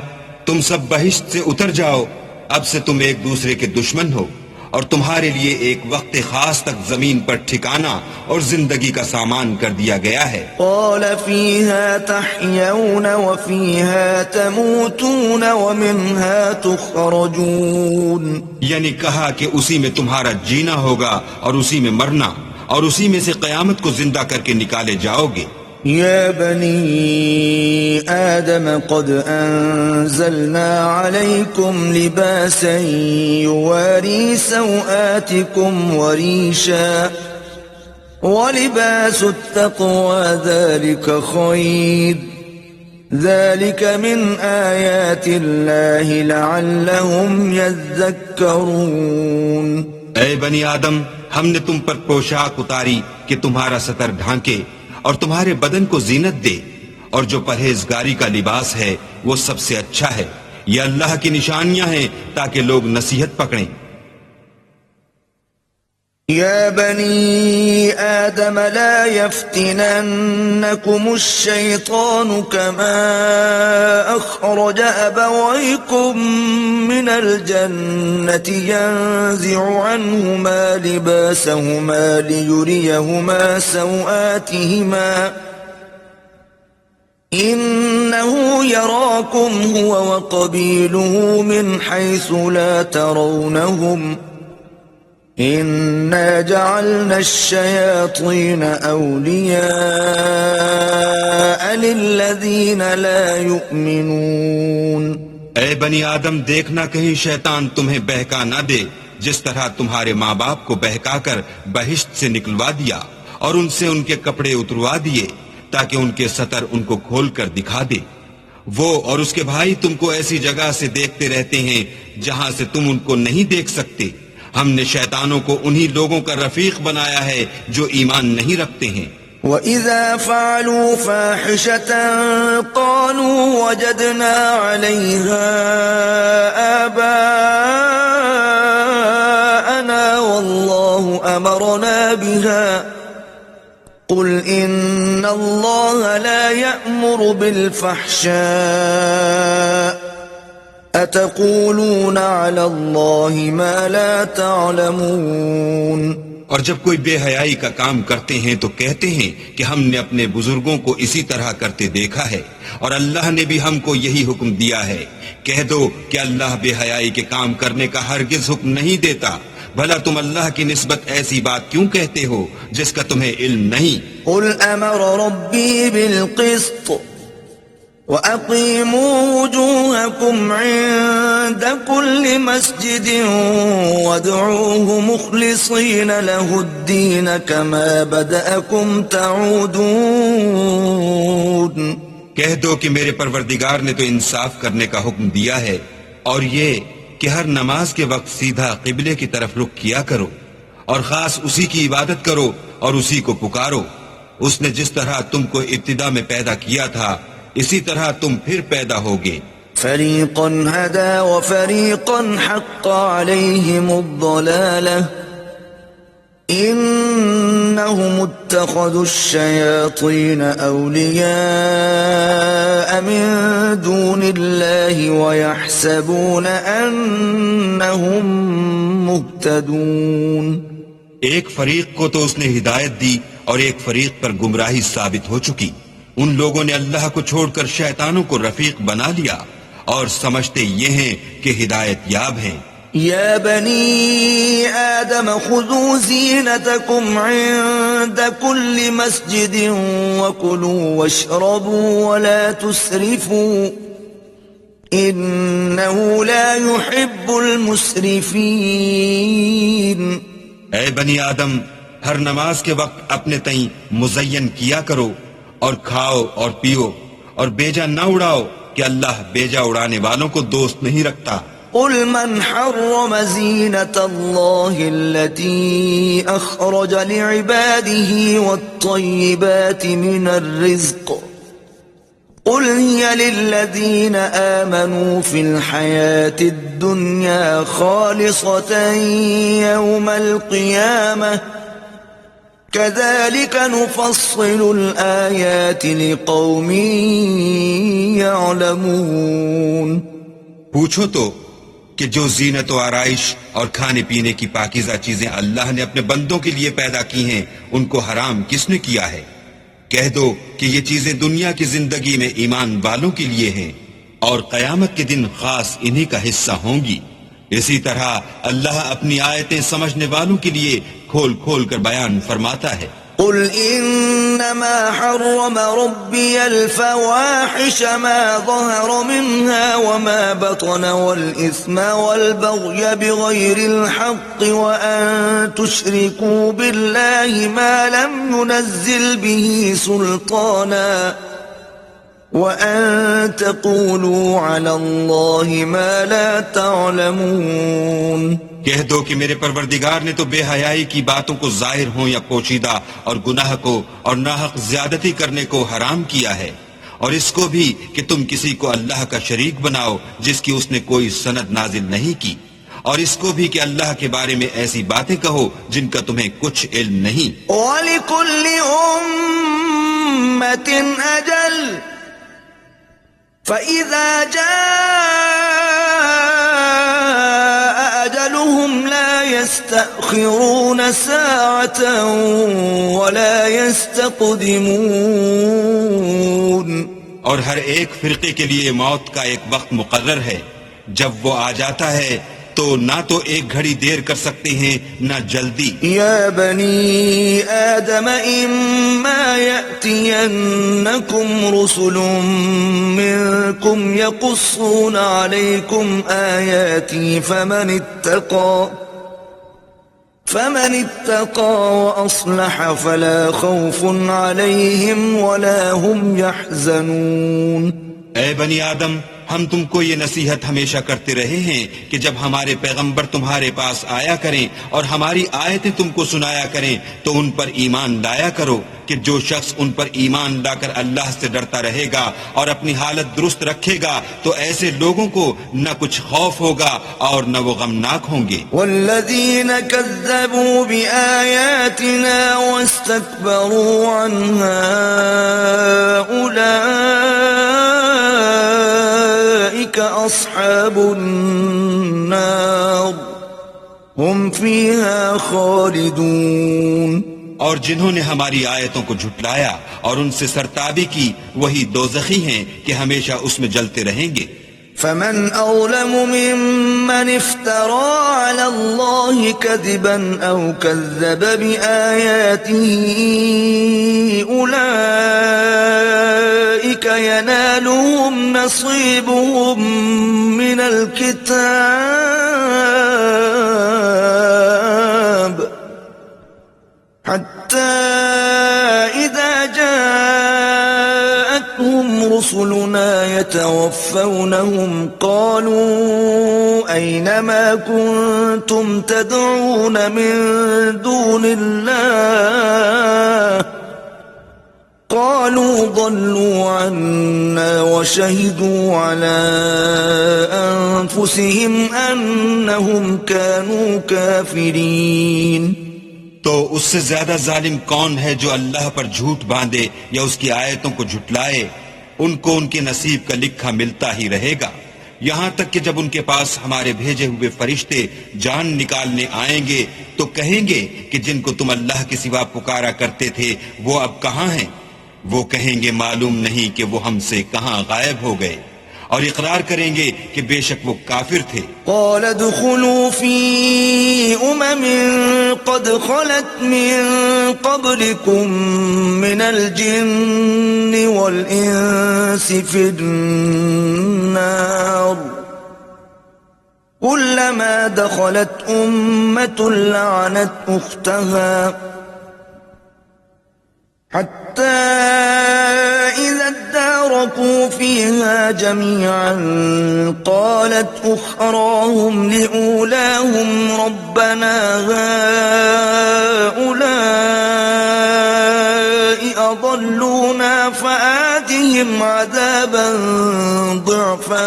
تم سب بہشت سے اتر جاؤ، اب سے تم ایک دوسرے کے دشمن ہو اور تمہارے لیے ایک وقت خاص تک زمین پر ٹھکانہ اور زندگی کا سامان کر دیا گیا ہے. قال فيها تحيون وفيها تموتون ومنها تخرجون. یعنی کہا کہ اسی میں تمہارا جینا ہوگا اور اسی میں مرنا اور اسی میں سے قیامت کو زندہ کر کے نکالے جاؤ گے. يا بني آدم قد أنزلنا عليكم لباسا يواري سوآتكم وريشا ولباس التقوى ذلك خير ذلك من آيات الله لعلهم يذكرون. اے بنی آدم، ہم نے تم پر پوشاک اتاری کہ تمہارا سطر ڈھانکے اور تمہارے بدن کو زینت دے، اور جو پرہیزگاری کا لباس ہے وہ سب سے اچھا ہے. یہ اللہ کی نشانیاں ہیں تاکہ لوگ نصیحت پکڑیں. يا بني آدم لا يفتننكم الشيطان كما أخرج أبويكم من الجنة ينزع عنهما لباسهما ليريهما سوآتهما إنه يراكم هو وقبيله من حيث لا ترونهم إنا جعلنا الشياطين أولياء للذين لا يؤمنون. اے بنی آدم، دیکھنا کہیں شیطان تمہیں بہکا نہ دے جس طرح تمہارے ماں باپ کو بہکا کر بہشت سے نکلوا دیا اور ان سے ان کے کپڑے اتروا دیے تاکہ ان کے سطر ان کو کھول کر دکھا دے. وہ اور اس کے بھائی تم کو ایسی جگہ سے دیکھتے رہتے ہیں جہاں سے تم ان کو نہیں دیکھ سکتے. ہم نے شیطانوں کو انہی لوگوں کا رفیق بنایا ہے جو ایمان نہیں رکھتے ہیں. وَإِذَا فَعَلُوا فَاحِشَةً قَالُوا وَجَدْنَا عَلَيْهَا آبَاءَنَا وَاللَّهُ أَمَرَنَا بِهَا قُلْ إِنَّ اللَّهَ لَا يَأْمُرُ بِالْفَحْشَاءِ أَتَقُولُونَ عَلَى اللَّهِ مَا لَا تَعْلَمُونَ. اور جب کوئی بے حیائی کا کام کرتے ہیں تو کہتے ہیں کہ ہم نے اپنے بزرگوں کو اسی طرح کرتے دیکھا ہے اور اللہ نے بھی ہم کو یہی حکم دیا ہے. کہہ دو کہ اللہ بے حیائی کے کام کرنے کا ہرگز حکم نہیں دیتا. بھلا تم اللہ کی نسبت ایسی بات کیوں کہتے ہو جس کا تمہیں علم نہیں؟ قُلْ أَمَرَ رَبِّي بِالْقِسْطِ وَأَقِيمُوا وُجُوهَكُمْ عِندَ كُلِّ مَسْجِدٍ وَادْعُوهُ مُخْلِصِينَ لَهُ الدِّينَ كَمَا بَدَأَكُمْ تَعُودُونَ. کہہ دو کہ میرے پروردگار نے تو انصاف کرنے کا حکم دیا ہے اور یہ کہ ہر نماز کے وقت سیدھا قبلے کی طرف رخ کیا کرو اور خاص اسی کی عبادت کرو اور اسی کو پکارو. اس نے جس طرح تم کو ابتدا میں پیدا کیا تھا اسی طرح تم پھر پیدا ہوگے. فَرِيقًا هَدَى وَفَرِيقًا حَقَّ عَلَيْهِمُ الضَّلَالَةُ إِنَّ إنهم اتخذوا الشياطين أولياء من دون الله ويحسبون أنهم مهتدون. ایک فریق کو تو اس نے ہدایت دی اور ایک فریق پر گمراہی ثابت ہو چکی. ان لوگوں نے اللہ کو چھوڑ کر شیطانوں کو رفیق بنا لیا اور سمجھتے یہ ہیں کہ ہدایت یاب ہیں. يا بني آدم خذوا زينتكم عند كل مسجد وكلوا واشربوا ولا تسرفوا إنه لا يحب المسرفين. اے بنی آدم، ہر نماز کے وقت اپنے تئیں مزین کیا کرو اور کھاؤ اور پیو اور بیجا نہ اڑاؤ کہ اللہ بیجا اڑانے والوں کو دوست نہیں رکھتا. قل من حرم زينة الله التي أخرج لعباده والطيبات من الرزق قل هي للذين آمنوا في الحياة الدنيا خالصة يوم القيامة كذلك نفصل الآيات لقوم يعلمون. پوچھو تو کہ جو زینت و آرائش اور کھانے پینے کی پاکیزہ چیزیں اللہ نے اپنے بندوں کے لیے پیدا کی ہیں ان کو حرام کس نے کیا ہے؟ کہہ دو کہ یہ چیزیں دنیا کی زندگی میں ایمان والوں کے لیے ہیں اور قیامت کے دن خاص انہی کا حصہ ہوں گی. اسی طرح اللہ اپنی آیتیں سمجھنے والوں کے لیے کھول کھول کر بیان فرماتا ہے. قل إنما حرم ربي الفواحش ما ظهر منها وما بطن والإثم والبغي بغير الحق وأن تشركوا بالله ما لم ينزل به سلطانا وأن تقولوا على الله ما لا تعلمون. کہہ دو کہ میرے پروردگار نے تو بے حیائی کی باتوں کو ظاہر ہوں یا پوشیدہ اور گناہ کو اور ناحق زیادتی کرنے کو حرام کیا ہے، اور اس کو بھی کہ تم کسی کو اللہ کا شریک بناؤ جس کی اس نے کوئی سند نازل نہیں کی، اور اس کو بھی کہ اللہ کے بارے میں ایسی باتیں کہو جن کا تمہیں کچھ علم نہیں. وَلِكُلِّ أُمَّةٍ أَجَلٌ فَإِذَا جَاءَ أَجَلُهُمْ لَا يَسْتَأْخِرُونَ سَاعَةً وَلَا يَسْتَقْدِمُونَ. اور ہر ایک فرقے کے لیے موت کا ایک وقت مقرر ہے، جب وہ آ جاتا ہے تو نہ تو ایک گھڑی دیر کر سکتے ہیں نہ جلدی. يا بني آدم إما يأتينكم رسل منكم يقصون عليكم آياتي فمن اتقى وأصلح فلا خوف عليهم ولا هم يحزنون. اے بنی آدم، ہم تم کو یہ نصیحت ہمیشہ کرتے رہے ہیں کہ جب ہمارے پیغمبر تمہارے پاس آیا کریں اور ہماری آیتیں تم کو سنایا کریں تو ان پر ایمان لایا کرو کہ جو شخص ان پر ایمان لا کر اللہ سے ڈرتا رہے گا اور اپنی حالت درست رکھے گا تو ایسے لوگوں کو نہ کچھ خوف ہوگا اور نہ وہ غمناک ہوں گے. والذین کذبوا بآیاتنا واستکبروا عنها أولئك أصحاب النار هم فيها خالدون. اور جنہوں نے ہماری آیتوں کو جھٹلایا اور ان سے سرتابی کی وہی دوزخی ہیں کہ ہمیشہ اس میں جلتے رہیں گے. فمن أظلم ممن افترى على الله كذبا أو كذب بآياته أولئك ينالهم نصيبهم من الكتاب حتى إذا جاءتهم رسلنا يتوفونهم قالوا أين ما كنتم تدعون من دون الله قالوا ضلوا عنا وشهدوا على أنفسهم أنهم كانوا كافرين. تو اس سے زیادہ ظالم کون ہے جو اللہ پر جھوٹ باندھے یا اس کی آیتوں کو جھٹلائے؟ ان کو ان کے نصیب کا لکھا ملتا ہی رہے گا، یہاں تک کہ جب ان کے پاس ہمارے بھیجے ہوئے فرشتے جان نکالنے آئیں گے تو کہیں گے کہ جن کو تم اللہ کے سوا پکارا کرتے تھے وہ اب کہاں ہیں؟ وہ کہیں گے معلوم نہیں کہ وہ ہم سے کہاں غائب ہو گئے، اور اقرار کریں گے کہ بے شک وہ کافر تھے۔ قال ادخلوا في قد خلت من قبلكم من الجن والإنس في النار كلما دخلت أمة لعنت أختها حتى إذا اداركوا فيها جميعا قالت أخراهم لأولاهم ربنا هؤلاء أضلونا فآتهم عذابا ضعفا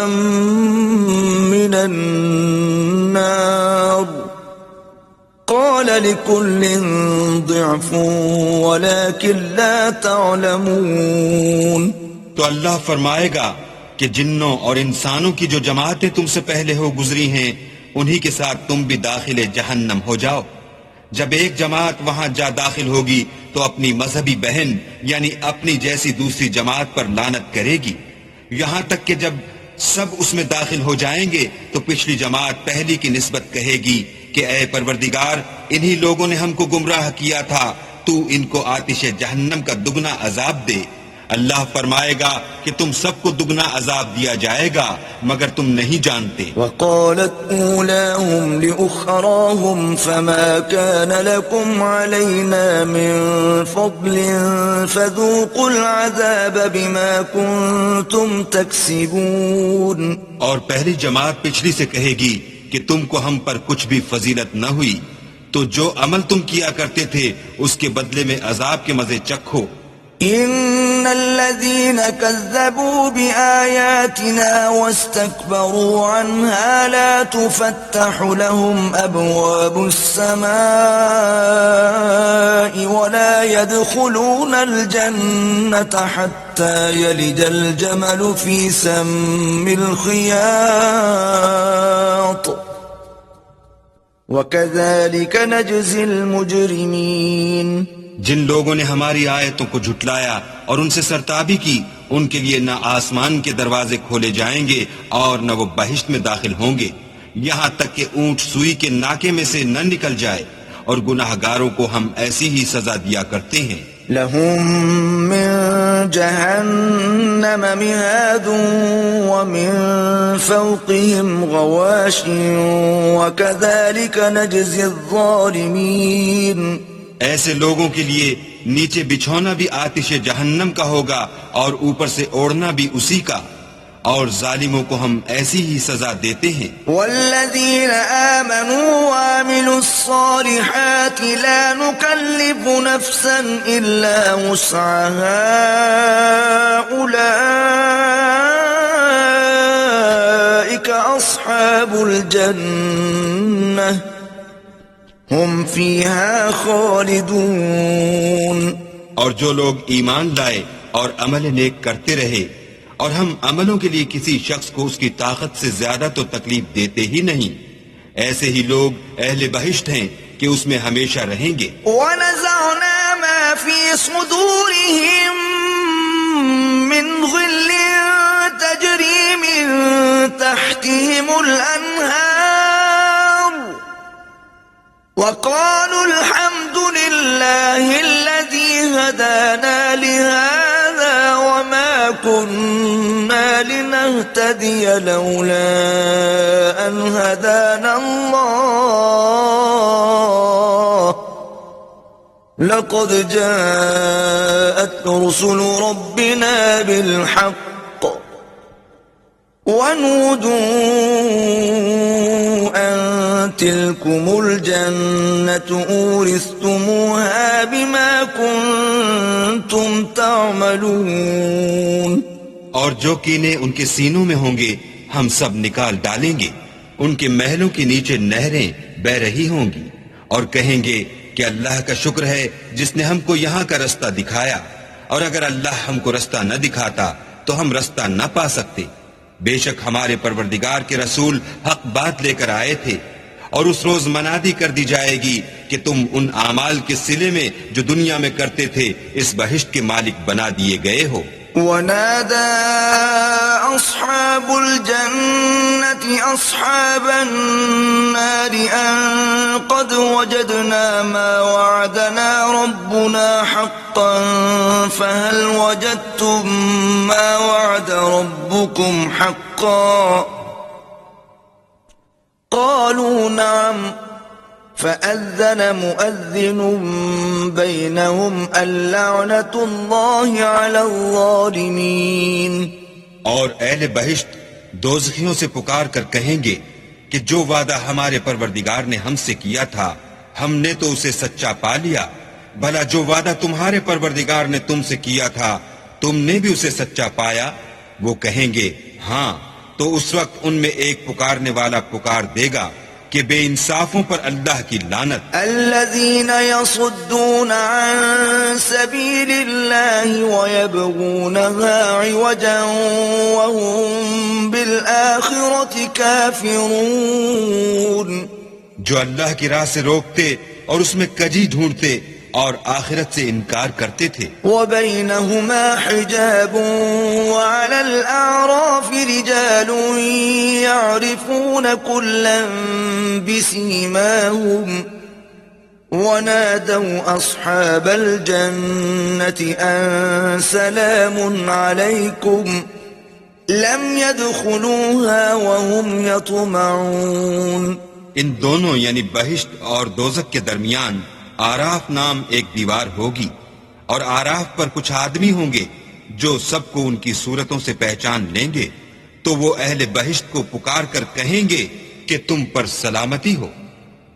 من النار قال لكل ضعف ولكن لا تعلمون۔ تو اللہ فرمائے گا کہ جنوں اور انسانوں کی جو جماعتیں تم سے پہلے ہو گزری ہیں انہی کے ساتھ تم بھی داخل جہنم ہو جاؤ۔ جب ایک جماعت وہاں جا داخل ہوگی تو اپنی مذہبی بہن یعنی اپنی جیسی دوسری جماعت پر لعنت کرے گی، یہاں تک کہ جب سب اس میں داخل ہو جائیں گے تو پچھلی جماعت پہلی کی نسبت کہے گی کہ اے پروردگار انہی لوگوں نے ہم کو گمراہ کیا تھا، تو ان کو آتش جہنم کا دگنا عذاب دے۔ اللہ فرمائے گا کہ تم سب کو دگنا عذاب دیا جائے گا مگر تم نہیں جانتے۔ وقالت اولاهم لأخراهم فما كان لكم علينا من فضل فذوقوا العذاب بما كنتم تكسبون۔ اور پہلی جماعت پچھلی سے کہے گی کہ تم کو ہم پر کچھ بھی فضیلت نہ ہوئی، تو جو عمل تم کیا کرتے تھے اس کے بدلے میں عذاب کے مزے چکھو۔ ان الذين كذبوا بآياتنا واستكبروا عنها لا تفتح لهم ابواب السماء ولا يدخلون الجنة حتى يلج الجمل في سم الخياط وكذلك نجزي المجرمين۔ جن لوگوں نے ہماری آیتوں کو جھٹلایا اور ان سے سرتابی کی ان کے لیے نہ آسمان کے دروازے کھولے جائیں گے اور نہ وہ بہشت میں داخل ہوں گے یہاں تک کہ اونٹ سوئی کے ناکے میں سے نہ نکل جائے، اور گناہ گاروں کو ہم ایسی ہی سزا دیا کرتے ہیں۔ لهم من جهنم مهاد ومن فوقهم غواش وكذلك نجزي الظالمين۔ ایسے لوگوں کے لیے نیچے بچھونا بھی آتش جہنم کا ہوگا اور اوپر سے اوڑھنا بھی اسی کا، اور ظالموں کو ہم ایسی ہی سزا دیتے ہیں۔ والذین آمنوا وعملوا الصالحات لا نکلف نفسا الا وسعها اولئک اصحاب الجنہ ہم فیہا خالدون۔ اور جو لوگ ایمان لائے اور عمل نیک کرتے رہے اور ہم عملوں کے لیے کسی شخص کو اس کی طاقت سے زیادہ تو تکلیف دیتے ہی نہیں، ایسے ہی لوگ اہل بہشت ہیں کہ اس میں ہمیشہ رہیں گے۔ وَنَزَعْنَا مَا فِي صُدُورِهِم مِّن غِلٍّ تَجْرِي مِن تَحْتِهِمُ الْأَنْهَارُ وَقَالُوا الْحَمْدُ لِلَّهِ الَّذِي هَدَانَا لِهَذَا وَمَا كُنَّا لِنَهْتَدِيَ لَوْلَا أَنْ هَدَانَا اللَّهُ لَقَدْ جَاءَتْ رُسُلُ رَبِّنَا بِالْحَقِّ وَنُودُوا أَن تِلْكُمُ الْجَنَّةُ أُورِثْتُمُوهَا بِمَا كُنتُمْ تَعْمَلُونَ۔ اور جو کینے ان کے سینوں میں ہوں گے ہم سب نکال ڈالیں گے، ان کے محلوں کے نیچے نہریں بہ رہی ہوں گی، اور کہیں گے کہ اللہ کا شکر ہے جس نے ہم کو یہاں کا رستہ دکھایا، اور اگر اللہ ہم کو رستہ نہ دکھاتا تو ہم رستہ نہ پا سکتے۔ بے شک ہمارے پروردگار کے رسول حق بات لے کر آئے تھے، اور اس روز منادی کر دی جائے گی کہ تم ان اعمال کے صلے میں جو دنیا میں کرتے تھے اس بہشت کے مالک بنا دیے گئے ہو۔ ونادى أصحاب الجنة أصحاب النار أن قد وجدنا ما وعدنا ربنا حقا فهل وجدتم ما وعد ربكم حقا قالوا نعم فأذن مؤذن بينهم اللعنة الله على الظالمين۔ اور اہل بہشت دوزخیوں سے پکار کر کہیں گے کہ جو وعدہ ہمارے پروردگار نے ہم سے کیا تھا ہم نے تو اسے سچا پا لیا، بھلا جو وعدہ تمہارے پروردگار نے تم سے کیا تھا تم نے بھی اسے سچا پایا؟ وہ کہیں گے ہاں، تو اس وقت ان میں ایک پکارنے والا پکار دے گا کہ بے انصافوں پر اللہ کی لعنت۔ الذين يصدون عن سبيل الله ويبغونها عوجا وهم بالآخرة كافرون، جو اللہ کی راہ سے روکتے اور اس میں کجی ڈھونڈتے اور آخرت سے انکار کرتے تھے۔ وبينهما حجاب وعلى الأعراف رجال يعرفون كلا بسيماهم ونادوا أصحاب الجنة أن سلام عليكم لم يدخلوها وهم يطمعون۔ ان دونوں یعنی بہشت اور دوزخ کے درمیان آراف نام ایک دیوار ہوگی، اور آراف پر کچھ آدمی ہوں گے جو سب کو ان کی صورتوں سے پہچان لیں گے، تو وہ اہل بہشت کو پکار کر کہیں گے کہ تم پر سلامتی ہو۔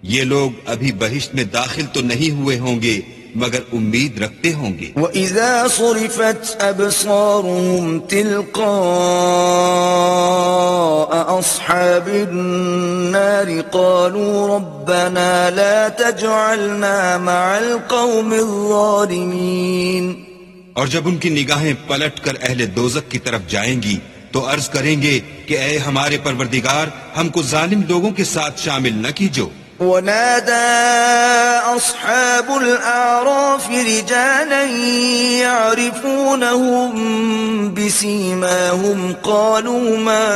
یہ لوگ ابھی بہشت میں داخل تو نہیں ہوئے ہوں گے مگر امید رکھتے ہوں گے۔ وَإِذَا صُرِفَتْ أَبْصَارُهُمْ تِلْقَاءَ أَصْحَابِ النَّارِ قَالُوا رَبَّنَا لَا تَجْعَلْنَا مَعَ الْقَوْمِ الظَّالِمِينَ۔ اور جب ان کی نگاہیں پلٹ کر اہل دوزخ کی طرف جائیں گی تو عرض کریں گے کہ اے ہمارے پروردگار ہم کو ظالم لوگوں کے ساتھ شامل نہ کیجو۔ ونادى أصحاب الأعراف رجالا يعرفونهم بسيماهم قالوا ما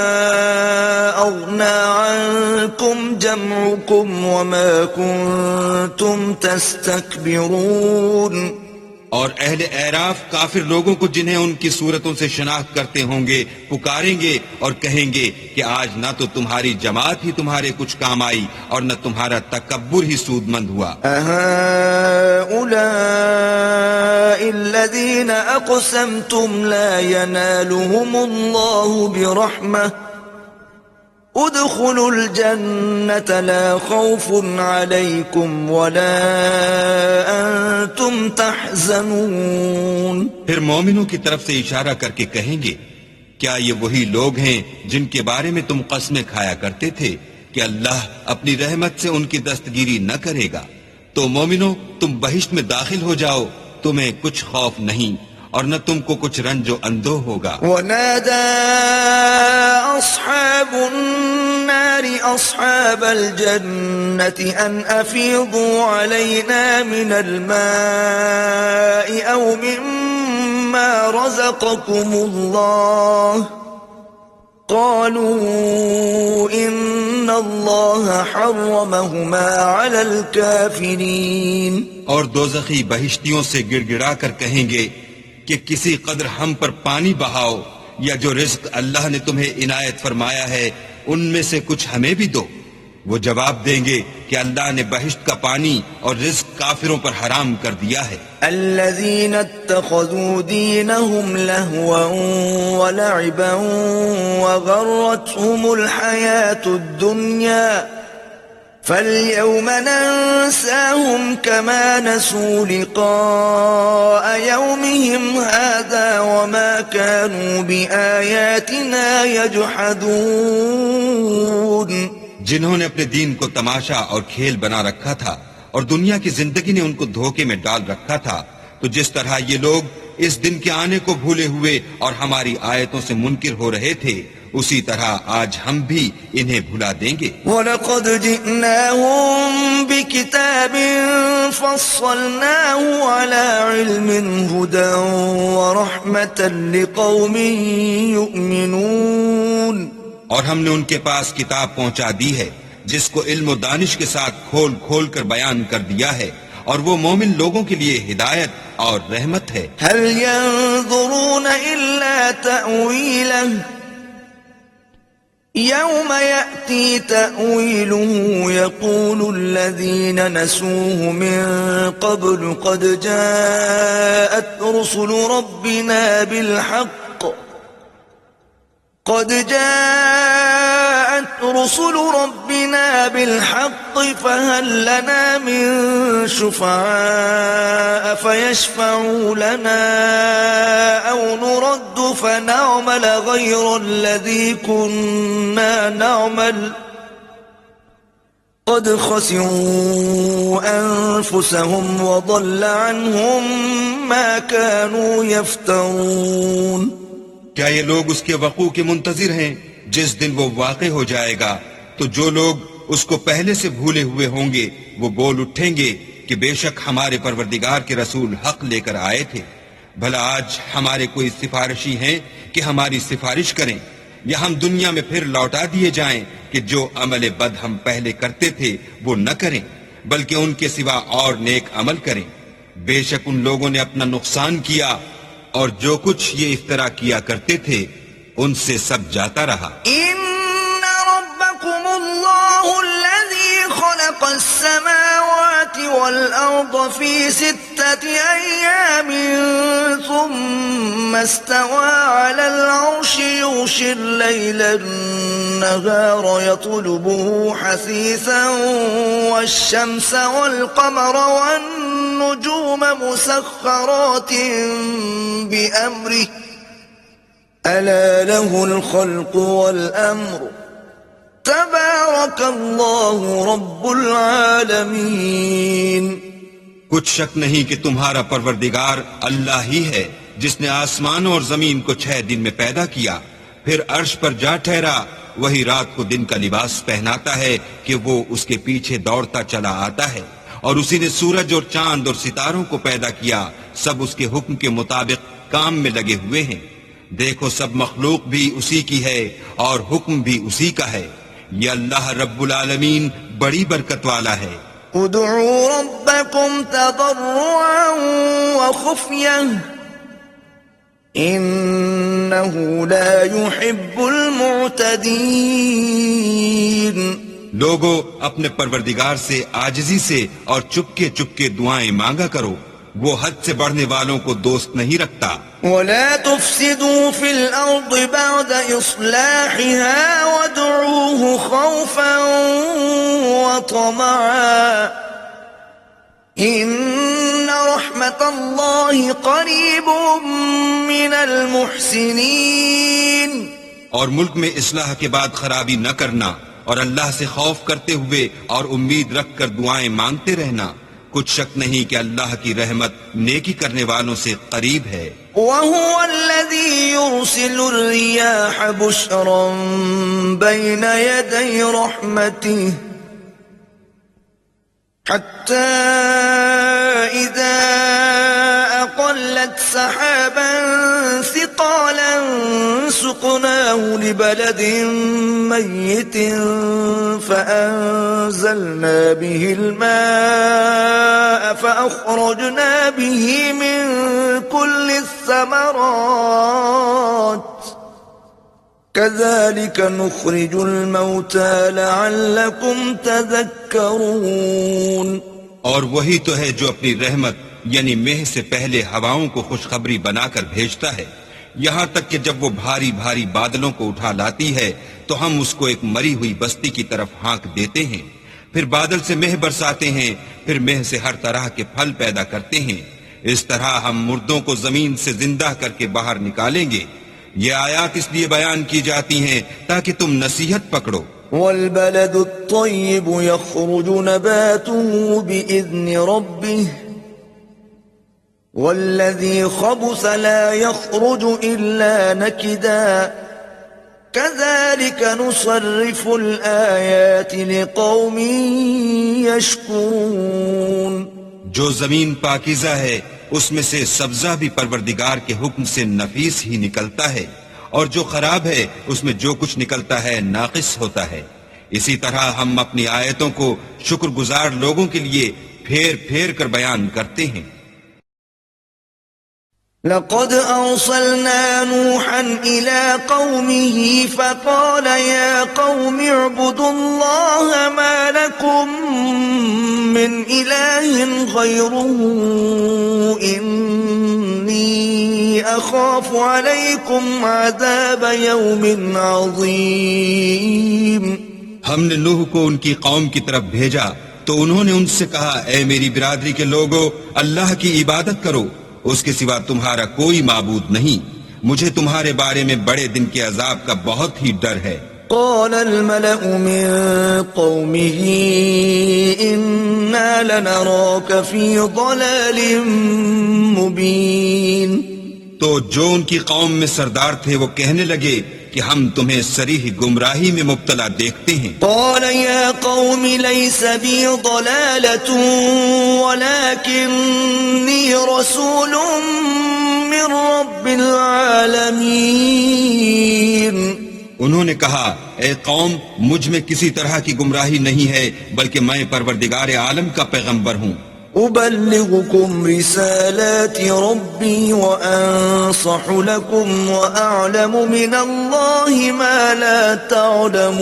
أغنى عنكم جمعكم وما كنتم تستكبرون۔ اور اہل اعراف کافر لوگوں کو جنہیں ان کی صورتوں سے شناخت کرتے ہوں گے پکاریں گے اور کہیں گے کہ آج نہ تو تمہاری جماعت ہی تمہارے کچھ کام آئی اور نہ تمہارا تکبر ہی سود مند ہوا۔ أهؤلاء الذين أقسمتم لا ينالهم الله برحمة ادخلوا الجنة لا خوف عليكم ولا أنتم تحزنون۔ پھر مومنوں کی طرف سے اشارہ کر کے کہیں گے کیا یہ وہی لوگ ہیں جن کے بارے میں تم قسمیں کھایا کرتے تھے کہ اللہ اپنی رحمت سے ان کی دستگیری نہ کرے گا؟ تو مومنوں تم بہشت میں داخل ہو جاؤ، تمہیں کچھ خوف نہیں اور نہ تم کو کچھ رنج و اندوہ ہوگا۔ ونادى أصحاب النار أصحاب الجنة أن أفيضوا علينا من الماء أو مما رزقكم الله قالوا إن الله حرمهما على الكافرين۔ اور دوزخی بہشتیوں سے گڑ گڑا کر کہیں گے کہ کسی قدر ہم پر پانی بہاؤ یا جو رزق اللہ نے تمہیں عنایت فرمایا ہے ان میں سے کچھ ہمیں بھی دو۔ وہ جواب دیں گے کہ اللہ نے بہشت کا پانی اور رزق کافروں پر حرام کر دیا ہے۔ الذين اتخذوا دينهم لهوا ولعبا وغرتهم الحياة الدنيا فاليوم ننساهم كما نسوا لقاء يومهم هذا وما كانوا بآياتنا يجحدون۔ جنہوں نے اپنے دین کو تماشا اور کھیل بنا رکھا تھا اور دنیا کی زندگی نے ان کو دھوکے میں ڈال رکھا تھا، تو جس طرح یہ لوگ اس دن کے آنے کو بھولے ہوئے اور ہماری آیتوں سے منکر ہو رہے تھے، اسی طرح آج ہم بھی انہیں بھلا دیں گے۔ وَلَقَدْ جِئْنَاهُمْ بِكِتَابٍ فَصَّلْنَاهُ عَلَى عِلْمٍ هُدًى وَرَحْمَةً لِقَوْمٍ يُؤْمِنُونَ، اور ہم نے ان کے پاس کتاب پہنچا دی ہے جس کو علم و دانش کے ساتھ کھول کھول کر بیان کر دیا ہے، اور وہ مومن لوگوں کے لیے ہدایت اور رحمت ہے۔ هَلْ يَنظُرُونَ إِلَّا تَأْوِيلَهُ يَوْمَ يَأْتِي تَأْوِيلُهُ يَقُولُ الَّذِينَ نَسُوهُ مِن قَبْلُ قَدْ جَاءَتْ رُسُلُ رَبِّنَا بِالْحَقِّ فَهَلْ لَنَا مِن شُفَعَاءَ فَيَشْفَعُوا لَنَا أَوْ نُرَدُّ فَنَعْمَلَ غَيْرَ الَّذِي كُنَّا نَعْمَلُ قَدْ خَسِرُوا أَنفُسَهُمْ وَضَلَّ عَنْهُمْ مَا كَانُوا يَفْتَرُونَ۔ کیا یہ لوگ اس کے وقوع کے منتظر ہیں؟ جس دن وہ واقع ہو جائے گا تو جو لوگ اس کو پہلے سے بھولے ہوئے ہوں گے وہ بول اٹھیں گے کہ بے شک ہمارے پروردگار کے رسول حق لے کر آئے تھے، بھلا آج ہمارے کوئی سفارشی ہیں کہ ہماری سفارش کریں، یا ہم دنیا میں پھر لوٹا دیے جائیں کہ جو عمل بد ہم پہلے کرتے تھے وہ نہ کریں بلکہ ان کے سوا اور نیک عمل کریں۔ بے شک ان لوگوں نے اپنا نقصان کیا اور جو کچھ یہ افترا کیا کرتے تھے ان سے سب جاتا رہا۔ إِنَّ رَبَّكُمُ اللَّهُ الَّذِي خَلَقَ السَّمَاوَاتِ وَالْأَرْضَ فِي 6 أَيَّامٍ ثُمَّ اسْتَوَى عَلَى الْعَرْشِ يُغْشِي اللَّيْلَ النَّهَارَ يَطْلُبُهُ حَثِيثًا وَالشَّمْسَ وَالْقَمَرَ وَالنُّجُومَ مُسَخَّرَاتٍ بِأَمْرِهِ أَلَا لَهُ الْخَلْقُ وَالْأَمْرُ تَبَارَكَ اللَّهُ رَبُّ الْعَالَمِينَ۔ کچھ شک نہیں کہ تمہارا پروردگار اللہ ہی ہے جس نے آسمانوں اور زمین کو 6 دن میں پیدا کیا، پھر عرش پر جا ٹھہرا، وہی رات کو دن کا لباس پہناتا ہے کہ وہ اس کے پیچھے دوڑتا چلا آتا ہے، اور اسی نے سورج اور چاند اور ستاروں کو پیدا کیا، سب اس کے حکم کے مطابق کام میں لگے ہوئے ہیں۔ دیکھو سب مخلوق بھی اسی کی ہے اور حکم بھی اسی کا ہے، یہ اللہ رب العالمین بڑی برکت والا ہے۔ ادعوا ربكم تضرعا وخفية إنه لا يحب المعتدين۔ لوگو اپنے پروردگار سے عاجزی سے اور چپکے چپکے دعائیں مانگا کرو، وہ حد سے بڑھنے والوں کو دوست نہیں رکھتا۔ ولا تفسدوا في الأرض بعد إصلاحها وادعوه خوفا وطمعا إن رحمة الله قريب من المحسنين۔ اور ملک میں اصلاح کے بعد خرابی نہ کرنا، اور اللہ سے خوف کرتے ہوئے اور امید رکھ کر دعائیں مانگتے رہنا، کچھ شک نہیں کہ اللہ کی رحمت نیکی کرنے والوں سے قریب ہے۔ وَهُوَ الَّذِي يُرْسِلُ الرِّيَاحَ بُشْرًا بَيْنَ يَدَيْ رَحْمَتِهِ حَتَّى إِذَا أَقَلَّتْ سَحَابًا ثِقَالًا سُقْنَاهُ لِبَلَدٍ مَّيِّتٍ فَأَنزَلْنَا بِهِ الْمَاءَ فَأَخْرَجْنَا بِهِ مِن كُلِّ الثَّمَرَاتِ كَذَلِكَ نُخْرِجُ الْمَوْتَى لَعَلَّكُمْ تَذَكَّرُونَ۔ اور وہی تو ہے جو اپنی رحمت یعنی مہ سے پہلے ہواؤں کو خوشخبری بنا کر بھیجتا ہے، یہاں تک کہ جب وہ بھاری بھاری بادلوں کو اٹھا لاتی ہے تو ہم اس کو ایک مری ہوئی بستی کی طرف ہانک دیتے ہیں، پھر بادل سے مہ برساتے ہیں، پھر مہ سے ہر طرح کے پھل پیدا کرتے ہیں، اس طرح ہم مردوں کو زمین سے زندہ کر کے باہر نکالیں گے۔ یہ آیات اس لیے بیان کی جاتی ہیں تاکہ تم نصیحت پکڑو، والبلد الطيب يخرج نباته بإذن ربه والذي خبث لا يخرج إلا نكدا كذلك نصرف الآيات لقوم يشكرون. جو زمین پاکیزہ ہے اس میں سے سبزہ بھی پروردگار کے حکم سے نفیس ہی نکلتا ہے، اور جو خراب ہے اس میں جو کچھ نکلتا ہے ناقص ہوتا ہے. اسی طرح ہم اپنی آیتوں کو شکر گزار لوگوں کے لیے پھیر پھیر کر بیان کرتے ہیں. لقد أرسلنا نوحا إلى قومه فقال يا قوم اعبدوا الله ما لكم من إله غيره إني أخاف عليكم عذاب يوم عظيم. ہم نے نوح کو ان کی قوم کی طرف بھیجا تو انہوں نے ان سے کہا، اے میری برادری کے لوگو، اللہ کی عبادت کرو، اس کے سوا تمہارا کوئی معبود نہیں، مجھے تمہارے بارے میں بڑے دن کے عذاب کا بہت ہی ڈر ہے. قال الملأ من قومه إنا لنراك في ضلال مبين. تو جو ان کی قوم میں سردار تھے وہ کہنے لگے کہ ہم تمہیں صریح گمراہی میں مبتلا دیکھتے ہیں. قال يا قوم ليس بي ضلالة ولكني رسول من رب العالمين. انہوں نے کہا، اے قوم، مجھ میں کسی طرح کی گمراہی نہیں ہے، بلکہ میں پروردگار عالم کا پیغمبر ہوں. أبلغكم رسالات ربي وأنصح لكم وأعلم من الله ما لا تعلمون.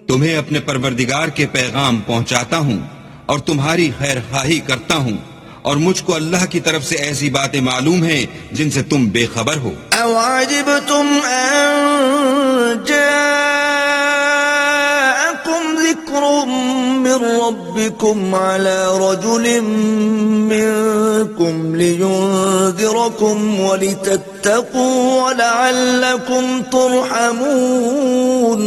تمہیں اپنے پروردگار کے پیغام پہنچاتا ہوں اور تمہاری خیر خواہی کرتا ہوں، اور مجھ کو اللہ کی طرف سے ایسی باتیں معلوم ہیں جن سے تم بے خبر ہو. أو عجبتم أن جاءكم ذكر من ربكم على رجل منكم لينذركم ولتتقوا ولعلكم ترحمون.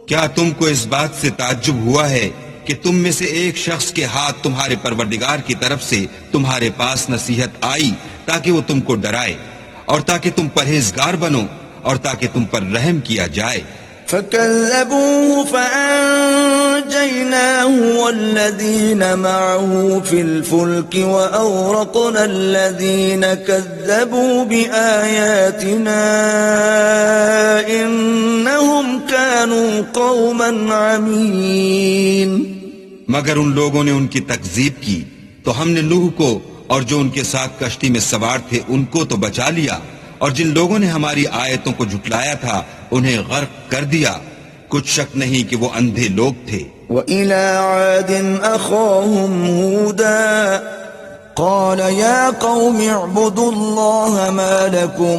کیا تم کو اس بات سے تعجب ہوا ہے کہ تم میں سے ایک شخص کے ہاتھ تمہارے پروردگار کی طرف سے تمہارے پاس نصیحت آئی تاکہ وہ تم کو ڈرائے اور تاکہ تم پرہیزگار بنو اور تاکہ تم پر رحم کیا جائے. فكذبوه فأنجيناه والذين معه في الفلك وأغرقنا الذين كذبوا بآياتنا إنهم كانوا قوما عمين. مگر ان لوگوں نے ان کی تکذیب کی تو ہم نے نوح کو اور جو ان کے ساتھ کشتی میں سوار تھے ان کو تو بچا لیا، اور جن لوگوں نے ہماری آیتوں کو جھٹلایا تھا انہیں غرق کر دیا. کچھ شک نہیں کہ وہ اندھے لوگ تھے. وَإِلَىٰ عَادٍ أَخَاهُمْ هُودًا قَالَ يَا قَوْمِ اعْبُدُوا اللَّهَ مَا لَكُم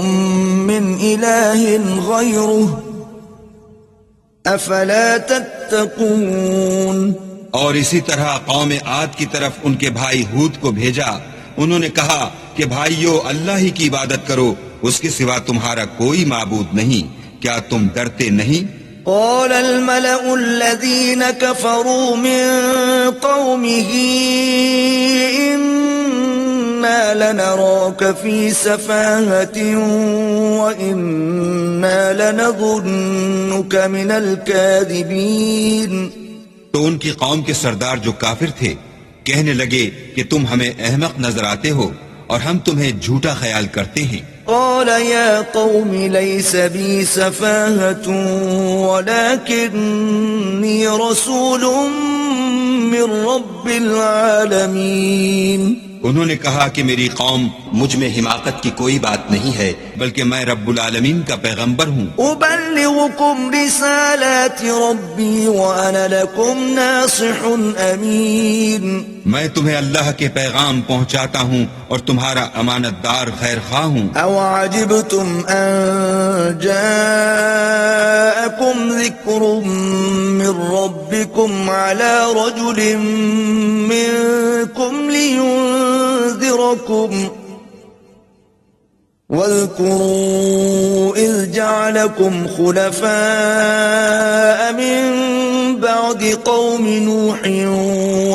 مِّنْ إِلَٰهٍ غَيْرُهُ أَفَلَا تَتَّقُونَ. اور اسی طرح قوم عاد کی طرف ان کے بھائی ہود کو بھیجا. انہوں نے کہا کہ بھائیو، اللہ ہی کی عبادت کرو، اس کے سوا تمہارا کوئی معبود نہیں، کیا تم ڈرتے نہیں؟ قال الملأ الذين كفروا من قومه إنا لنراك في سفاهة وإنا لنظنك من الكاذبين. تو ان کی قوم کے سردار جو کافر تھے کہنے لگے کہ تم ہمیں احمق نظر آتے ہو اور ہم تمہیں جھوٹا خیال کرتے ہیں. قال يا قوم ليس بي سفاهة ولكني رسول من رب العالمين. انہوں نے کہا کہ میری قوم، مجھ میں حماقت کی کوئی بات نہیں ہے، بلکہ میں رب العالمین کا پیغمبر ہوں. أبلغكم رسالات ربي وأنا لكم ناصح أمين. میں تمہیں اللہ کے پیغام پہنچاتا ہوں اور تمہارا امانت دار خیر خواہ ہوں. أو عجبتم أن جاءكم ذكر من ربكم على رجل منكم لينذركم واذكروا إذ جعلكم خلفاء من بعد قوم نوح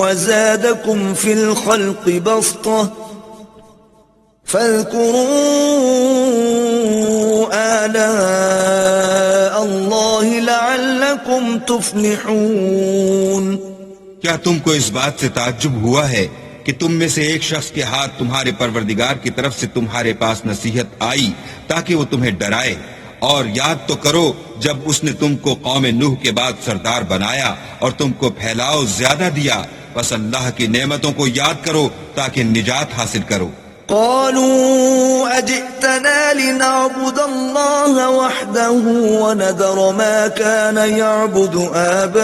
وزادكم في الخلق بسطة فاذكروا آلاء الله لعلكم تفلحون. کیا تم کو اس بات سے تعجب ہوا ہے کہ تم میں سے ایک شخص کے ہاتھ تمہارے پروردگار کی طرف سے تمہارے پاس نصیحت آئی تاکہ وہ تمہیں ڈرائے؟ اور یاد تو کرو جب اس نے تم کو قوم نوح کے بعد سردار بنایا اور تم کو پھیلاؤ زیادہ دیا. بس اللہ کی نعمتوں کو یاد کرو تاکہ نجات حاصل کرو. قالوا أجئتنا لنعبد الله وحده ونذر ما كان يعبد آباؤنا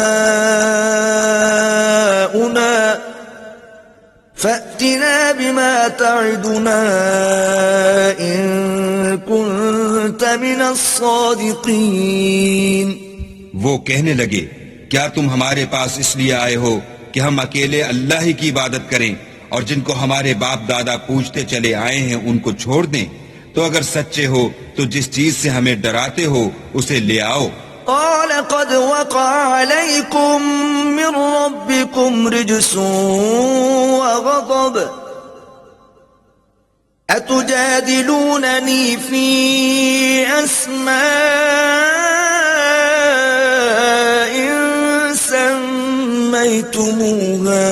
فأتنا بما تعدنا إن كنت من الصادقين. وہ کہنے لگے کیا تم ہمارے پاس اس لیے آئے ہو کہ ہم اکیلے اللہ ہی کی عبادت کریں اور جن کو ہمارے باپ دادا پوجتے چلے آئے ہیں ان کو چھوڑ دیں؟ تو اگر سچے ہو تو جس چیز سے ہمیں ڈراتے ہو اسے لے آؤ. قال قد وقع عليكم من ربكم رجس وغضب أتجادلونني في أسماء سميتموها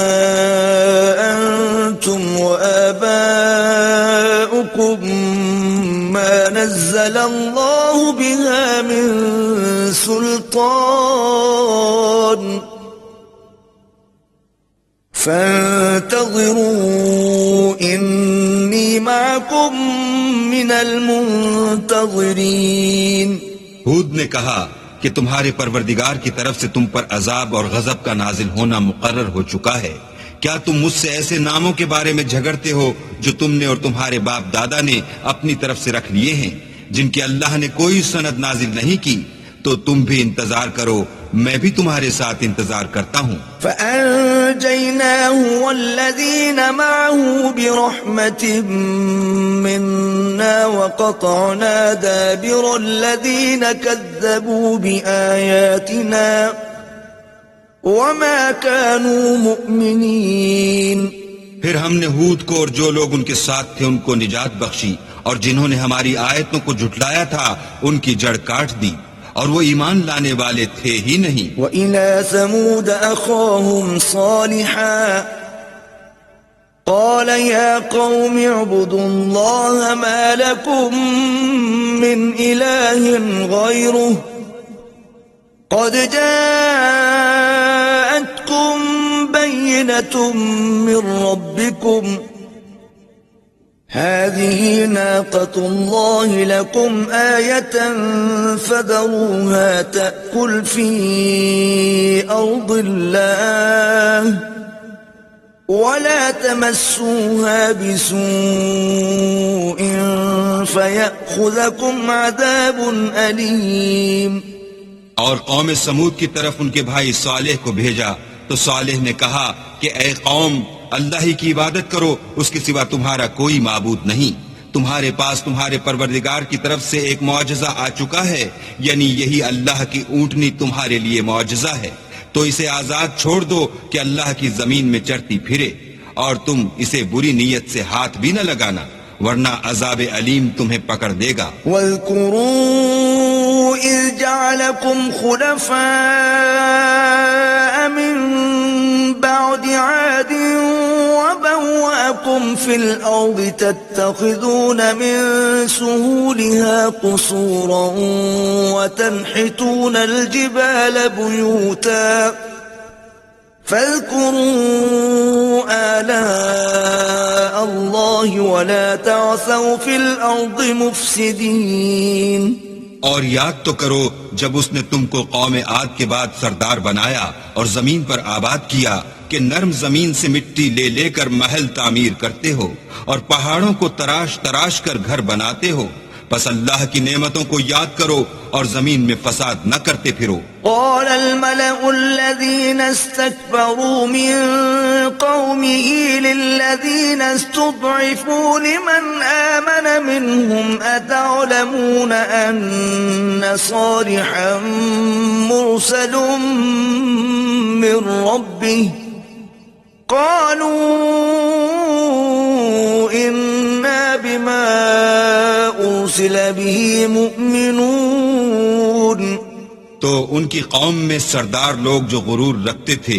أنتم وآباؤكم ما نزل الله بها من سلطان فانتظروا إني معكم من المنتظرين. ہود نے کہا کہ تمہارے پروردگار کی طرف سے تم پر عذاب اور غضب کا نازل ہونا مقرر ہو چکا ہے. کیا تم مجھ سے ایسے ناموں کے بارے میں جھگڑتے ہو جو تم نے اور تمہارے باپ دادا نے اپنی طرف سے رکھ لیے ہیں جن کی اللہ نے کوئی سند نازل نہیں کی؟ تو تم بھی انتظار کرو، میں بھی تمہارے ساتھ انتظار کرتا ہوں. فَأَنْجَيْنَاهُ وَالَّذِينَ مَعَهُ بِرَحْمَةٍ مِّنَّا وَقَطَعْنَا دَابِرَ الَّذِينَ كَذَّبُوا بِآيَاتِنَا وَمَا كَانُوا مُؤْمِنِينَ. پھر ہم نے ہود کو اور جو لوگ ان کے ساتھ تھے ان کو نجات بخشی، اور جنہوں نے ہماری آیتوں کو جھٹلایا تھا ان کی جڑ کاٹ دی، اور وہ ایمان لانے والے تھے ہی نہیں. وَإِلَى ثَمُودَ أَخَاهُمْ صَالِحًا قَالَ يَا قَوْمِ اعْبُدُوا اللَّهَ مَا لَكُمْ مِنْ إِلَٰهٍ غَيْرُهُ قَدْ جَاءَتْكُمْ بَيِّنَةٌ مِّن رَّبِّكُمْ هذه ناقة الله لكم آية فذروها تأكل في أرض الله ولا تمسوها بسوء فيأخذكم عذاب أليم. اور قوم سمود کی طرف ان کے بھائی صالح کو بھیجا تو صالح نے کہا کہ اے قوم، اللہ ہی کی عبادت کرو، اس کے سوا تمہارا کوئی معبود نہیں. تمہارے پاس تمہارے پروردگار کی طرف سے ایک معجزہ آ چکا ہے، یعنی یہی اللہ کی اونٹنی تمہارے لیے معجزہ ہے. تو اسے آزاد چھوڑ دو کہ اللہ کی زمین میں چرتی پھرے، اور تم اسے بری نیت سے ہاتھ بھی نہ لگانا ورنہ عذاب علیم تمہیں پکڑ دے گا. وَاذْكُرُوا إِذْ جَعَلَكُمْ خُلَفَاءَ مِن بَعْدِ عَادٍ وَبَوَّأَكُمْ فِي الْأَرْضِ تَتَّخِذُونَ مِن سُهُولِهَا قُصُورًا وَتَنْحِتُونَ الْجِبَالَ بُيُوتًا فاذكروا آلاء الله ولا تعثوا في الأرض مفسدين. اور یاد تو کرو جب اس نے تم کو قوم عاد کے بعد سردار بنایا اور زمین پر آباد کیا کہ نرم زمین سے مٹی لے لے کر محل تعمیر کرتے ہو اور پہاڑوں کو تراش تراش کر گھر بناتے ہو. بس اللہ کی نعمتوں کو یاد کرو اور زمین میں فساد نہ کرتے پھرو. قال الملأ الذين استكبروا من قومه للذين استضعفوا لمن آمن منهم أتعلمون أن صالحا مرسل من ربه قالوا إنا بما أرسل به مؤمنون. تو ان کی قوم میں سردار لوگ جو غرور رکھتے تھے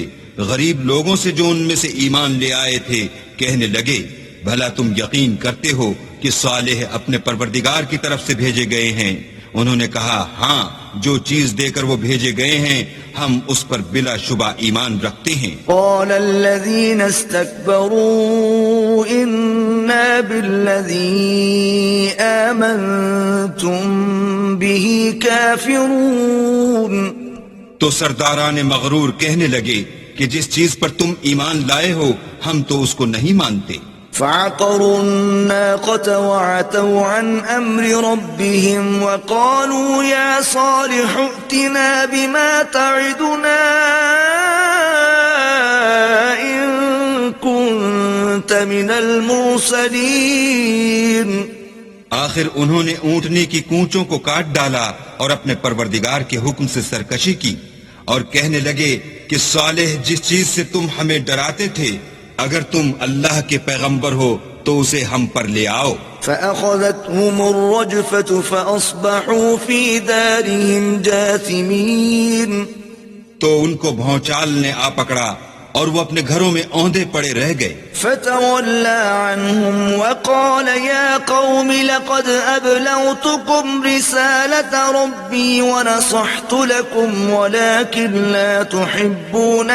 غریب لوگوں سے جو ان میں سے ایمان لے آئے تھے کہنے لگے بھلا تم یقین کرتے ہو کہ صالح اپنے پروردگار کی طرف سے بھیجے گئے ہیں؟ انہوں نے کہا ہاں، جو چیز دے کر وہ بھیجے گئے ہیں ہم اس پر بلا شبہ ایمان رکھتے ہیں. قال الذين استكبروا إنا بالذي آمنتم به كافرون. تو سرداران مغرور کہنے لگے کہ جس چیز پر تم ایمان لائے ہو ہم تو اس کو نہیں مانتے. فعقروا الناقة وعتوا عن أمر ربهم وقالوا يا صالح ائتنا بما تعدنا إن كنت من المرسلين. آخر انہوں نے اونٹنی کی کونچوں کو کاٹ ڈالا اور اپنے پروردگار کے حکم سے سرکشی کی اور کہنے لگے کہ صالح جس چیز سے تم ہمیں ڈراتے تھے اگر تم اللہ کے پیغمبر ہو تو اسے ہم پر لے آؤ. فأخذتهم الرجفة فأصبحوا في دارهم جاثمين. تو ان کو بھونچال نے آ پکڑا اور وہ اپنے گھروں میں اوندے پڑے رہ گئے. فتولى عنهم وقال يا قوم لقد أبلغتكم رسالة ربي ونصحت لكم ولكن لا تحبون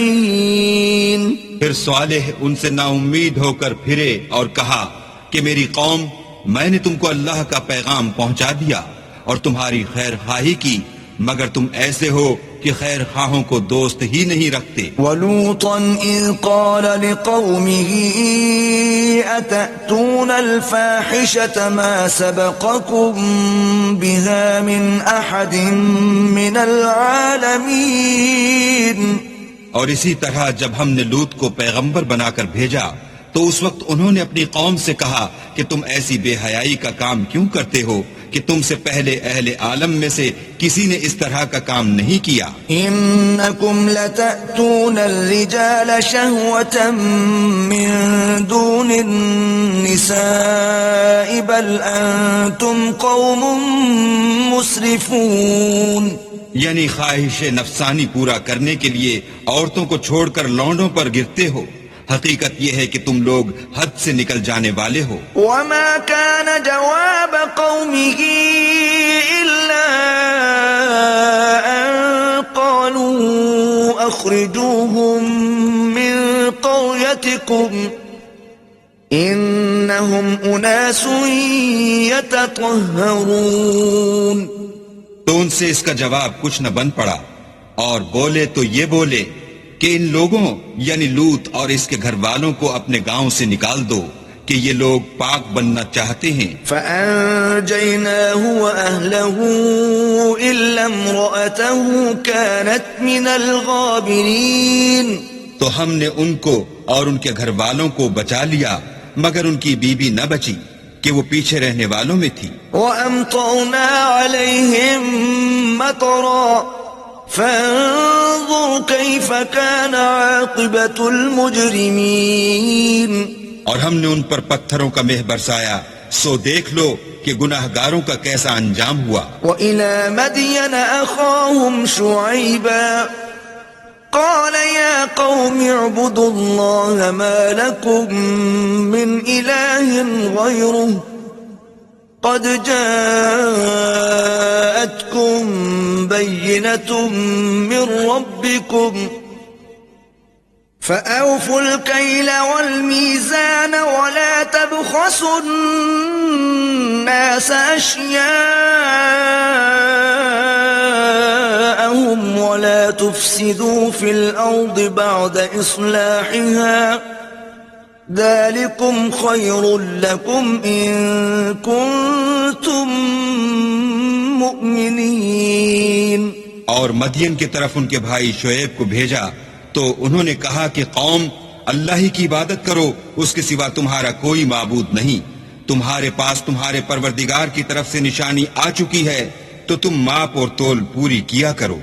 الناصحين. پھر صالح ان سے نا امید ہو کر پھرے اور کہا کہ میری قوم، میں نے تم کو اللہ کا پیغام پہنچا دیا اور تمہاری خیر خواہی کی، مگر تم ایسے ہو کہ خیر خواہوں کو دوست ہی نہیں رکھتے. وَلُوطًا إِذْ قَالَ لِقَوْمِهِ أَتَأْتُونَ الْفَاحِشَةَ مَا سَبَقَكُمْ بِهَا مِنْ أَحَدٍ مِنَ الْعَالَمِينَ. اور اسی طرح جب ہم نے لوط کو پیغمبر بنا کر بھیجا تو اس وقت انہوں نے اپنی قوم سے کہا کہ تم ایسی بے حیائی کا کام کیوں کرتے ہو کہ تم سے پہلے اہل عالم میں سے کسی نے اس طرح کا کام نہیں کیا. انکم لتأتون الرجال شہوة من دون النساء بل انتم قوم مسرفون. یعنی خواہش نفسانی پورا کرنے کے لیے عورتوں کو چھوڑ کر لونڈوں پر گرتے ہو. حقیقت یہ ہے کہ تم لوگ حد سے نکل جانے والے ہو. وما كان جواب قومه إلا أن قالوا أخرجوهم من قريتكم إنهم أناس يتطهرون. تو ان سے اس کا جواب کچھ نہ بن پڑا اور بولے تو یہ بولے کہ ان لوگوں یعنی لوط اور اس کے گھر والوں کو اپنے گاؤں سے نکال دو کہ یہ لوگ پاک بننا چاہتے ہیں. فَأَنْجَيْنَاهُ وَأَهْلَهُ إِلَّا امْرَأَتَهُ كَانَتْ مِنَ الْغَابِرِينَ. تو ہم نے ان کو اور ان کے گھر والوں کو بچا لیا مگر ان کی بیوی نہ بچی کہ وہ پیچھے رہنے والوں میں تھی. وَأَمْطَرْنَا عَلَيْهِمْ مَطَرًا فانظر كيف كان عاقبة المجرمين. اور ہم نے ان پر پتھروں کا مہ برسایا سو دیکھ لو کہ گناہگاروں کا کیسا انجام ہوا. وإلى مدين أخاهم شعيبا قال يا قوم اعبدوا الله ما لكم من إله غيره قد جاءتكم بينة من ربكم فأوفوا الكيل والميزان ولا تبخسوا الناس أشياءهم ولا تفسدوا في الأرض بعد إصلاحها ذلكم خير لكم إن كنتم مؤمنين. اور مدین کی طرف ان کے بھائی شعیب کو بھیجا تو انہوں نے کہا کہ قوم اللہ ہی کی عبادت کرو، اس کے سوا تمہارا کوئی معبود نہیں. تمہارے پاس تمہارے پروردگار کی طرف سے نشانی آ چکی ہے تو تم ماپ اور تول پوری کیا کرو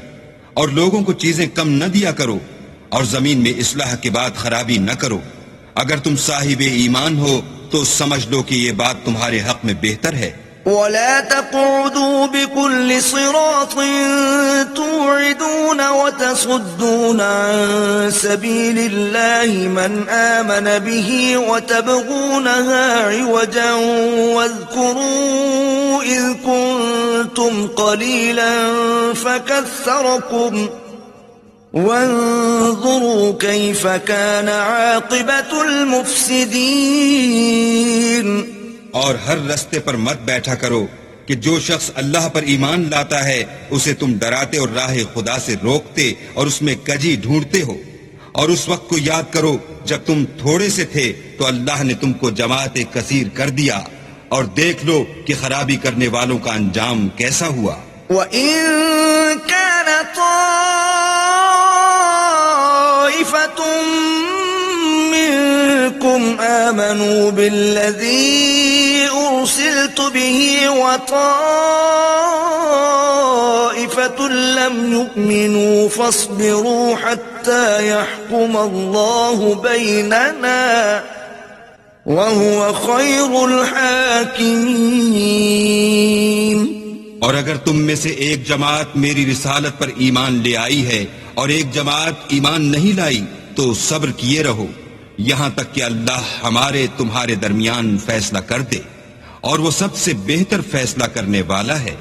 اور لوگوں کو چیزیں کم نہ دیا کرو اور زمین میں اصلاح کے بعد خرابی نہ کرو. اگر تم صاحب ایمان ہو تو سمجھ لو کہ یہ بات تمہارے حق میں بہتر ہے. ولا تقعدوا بكل صراط توعدون وتصدون عن سبيل الله من آمن به وتبغونها عوجا واذكروا إذ كنتم قليلا فكثركم وانظروا كيف كان عاقبة المفسدين. اور ہر رستے پر مت بیٹھا کرو کہ جو شخص اللہ پر ایمان لاتا ہے اسے تم ڈراتے اور راہ خدا سے روکتے اور اس میں کجی ڈھونڈتے ہو. اور اس وقت کو یاد کرو جب تم تھوڑے سے تھے تو اللہ نے تم کو جماعت کثیر کر دیا، اور دیکھ لو کہ خرابی کرنے والوں کا انجام کیسا ہوا. وَإِن كَانَ طَائِفَةٌ مِّنكُمْ آمَنُوا بِالَّذِي أُرْسِلْتُ بِهِ وَطَائِفَةٌ لَّمْ يُؤْمِنُوا فَاصْبِرُوا حَتَّى يَحْكُمَ اللَّهُ بَيْنَنَا وَهُوَ خَيْرُ الْحَاكِمِينَ. اور اگر تم میں سے ایک جماعت میری رسالت پر ایمان لے آئی ہے اور ایک جماعت ایمان نہیں لائی تو صبر کیے رہو یہاں تک کہ اللہ ہمارے تمہارے درمیان فیصلہ کر دے، اور وہ سب سے بہتر فیصلہ کرنے والا ہے.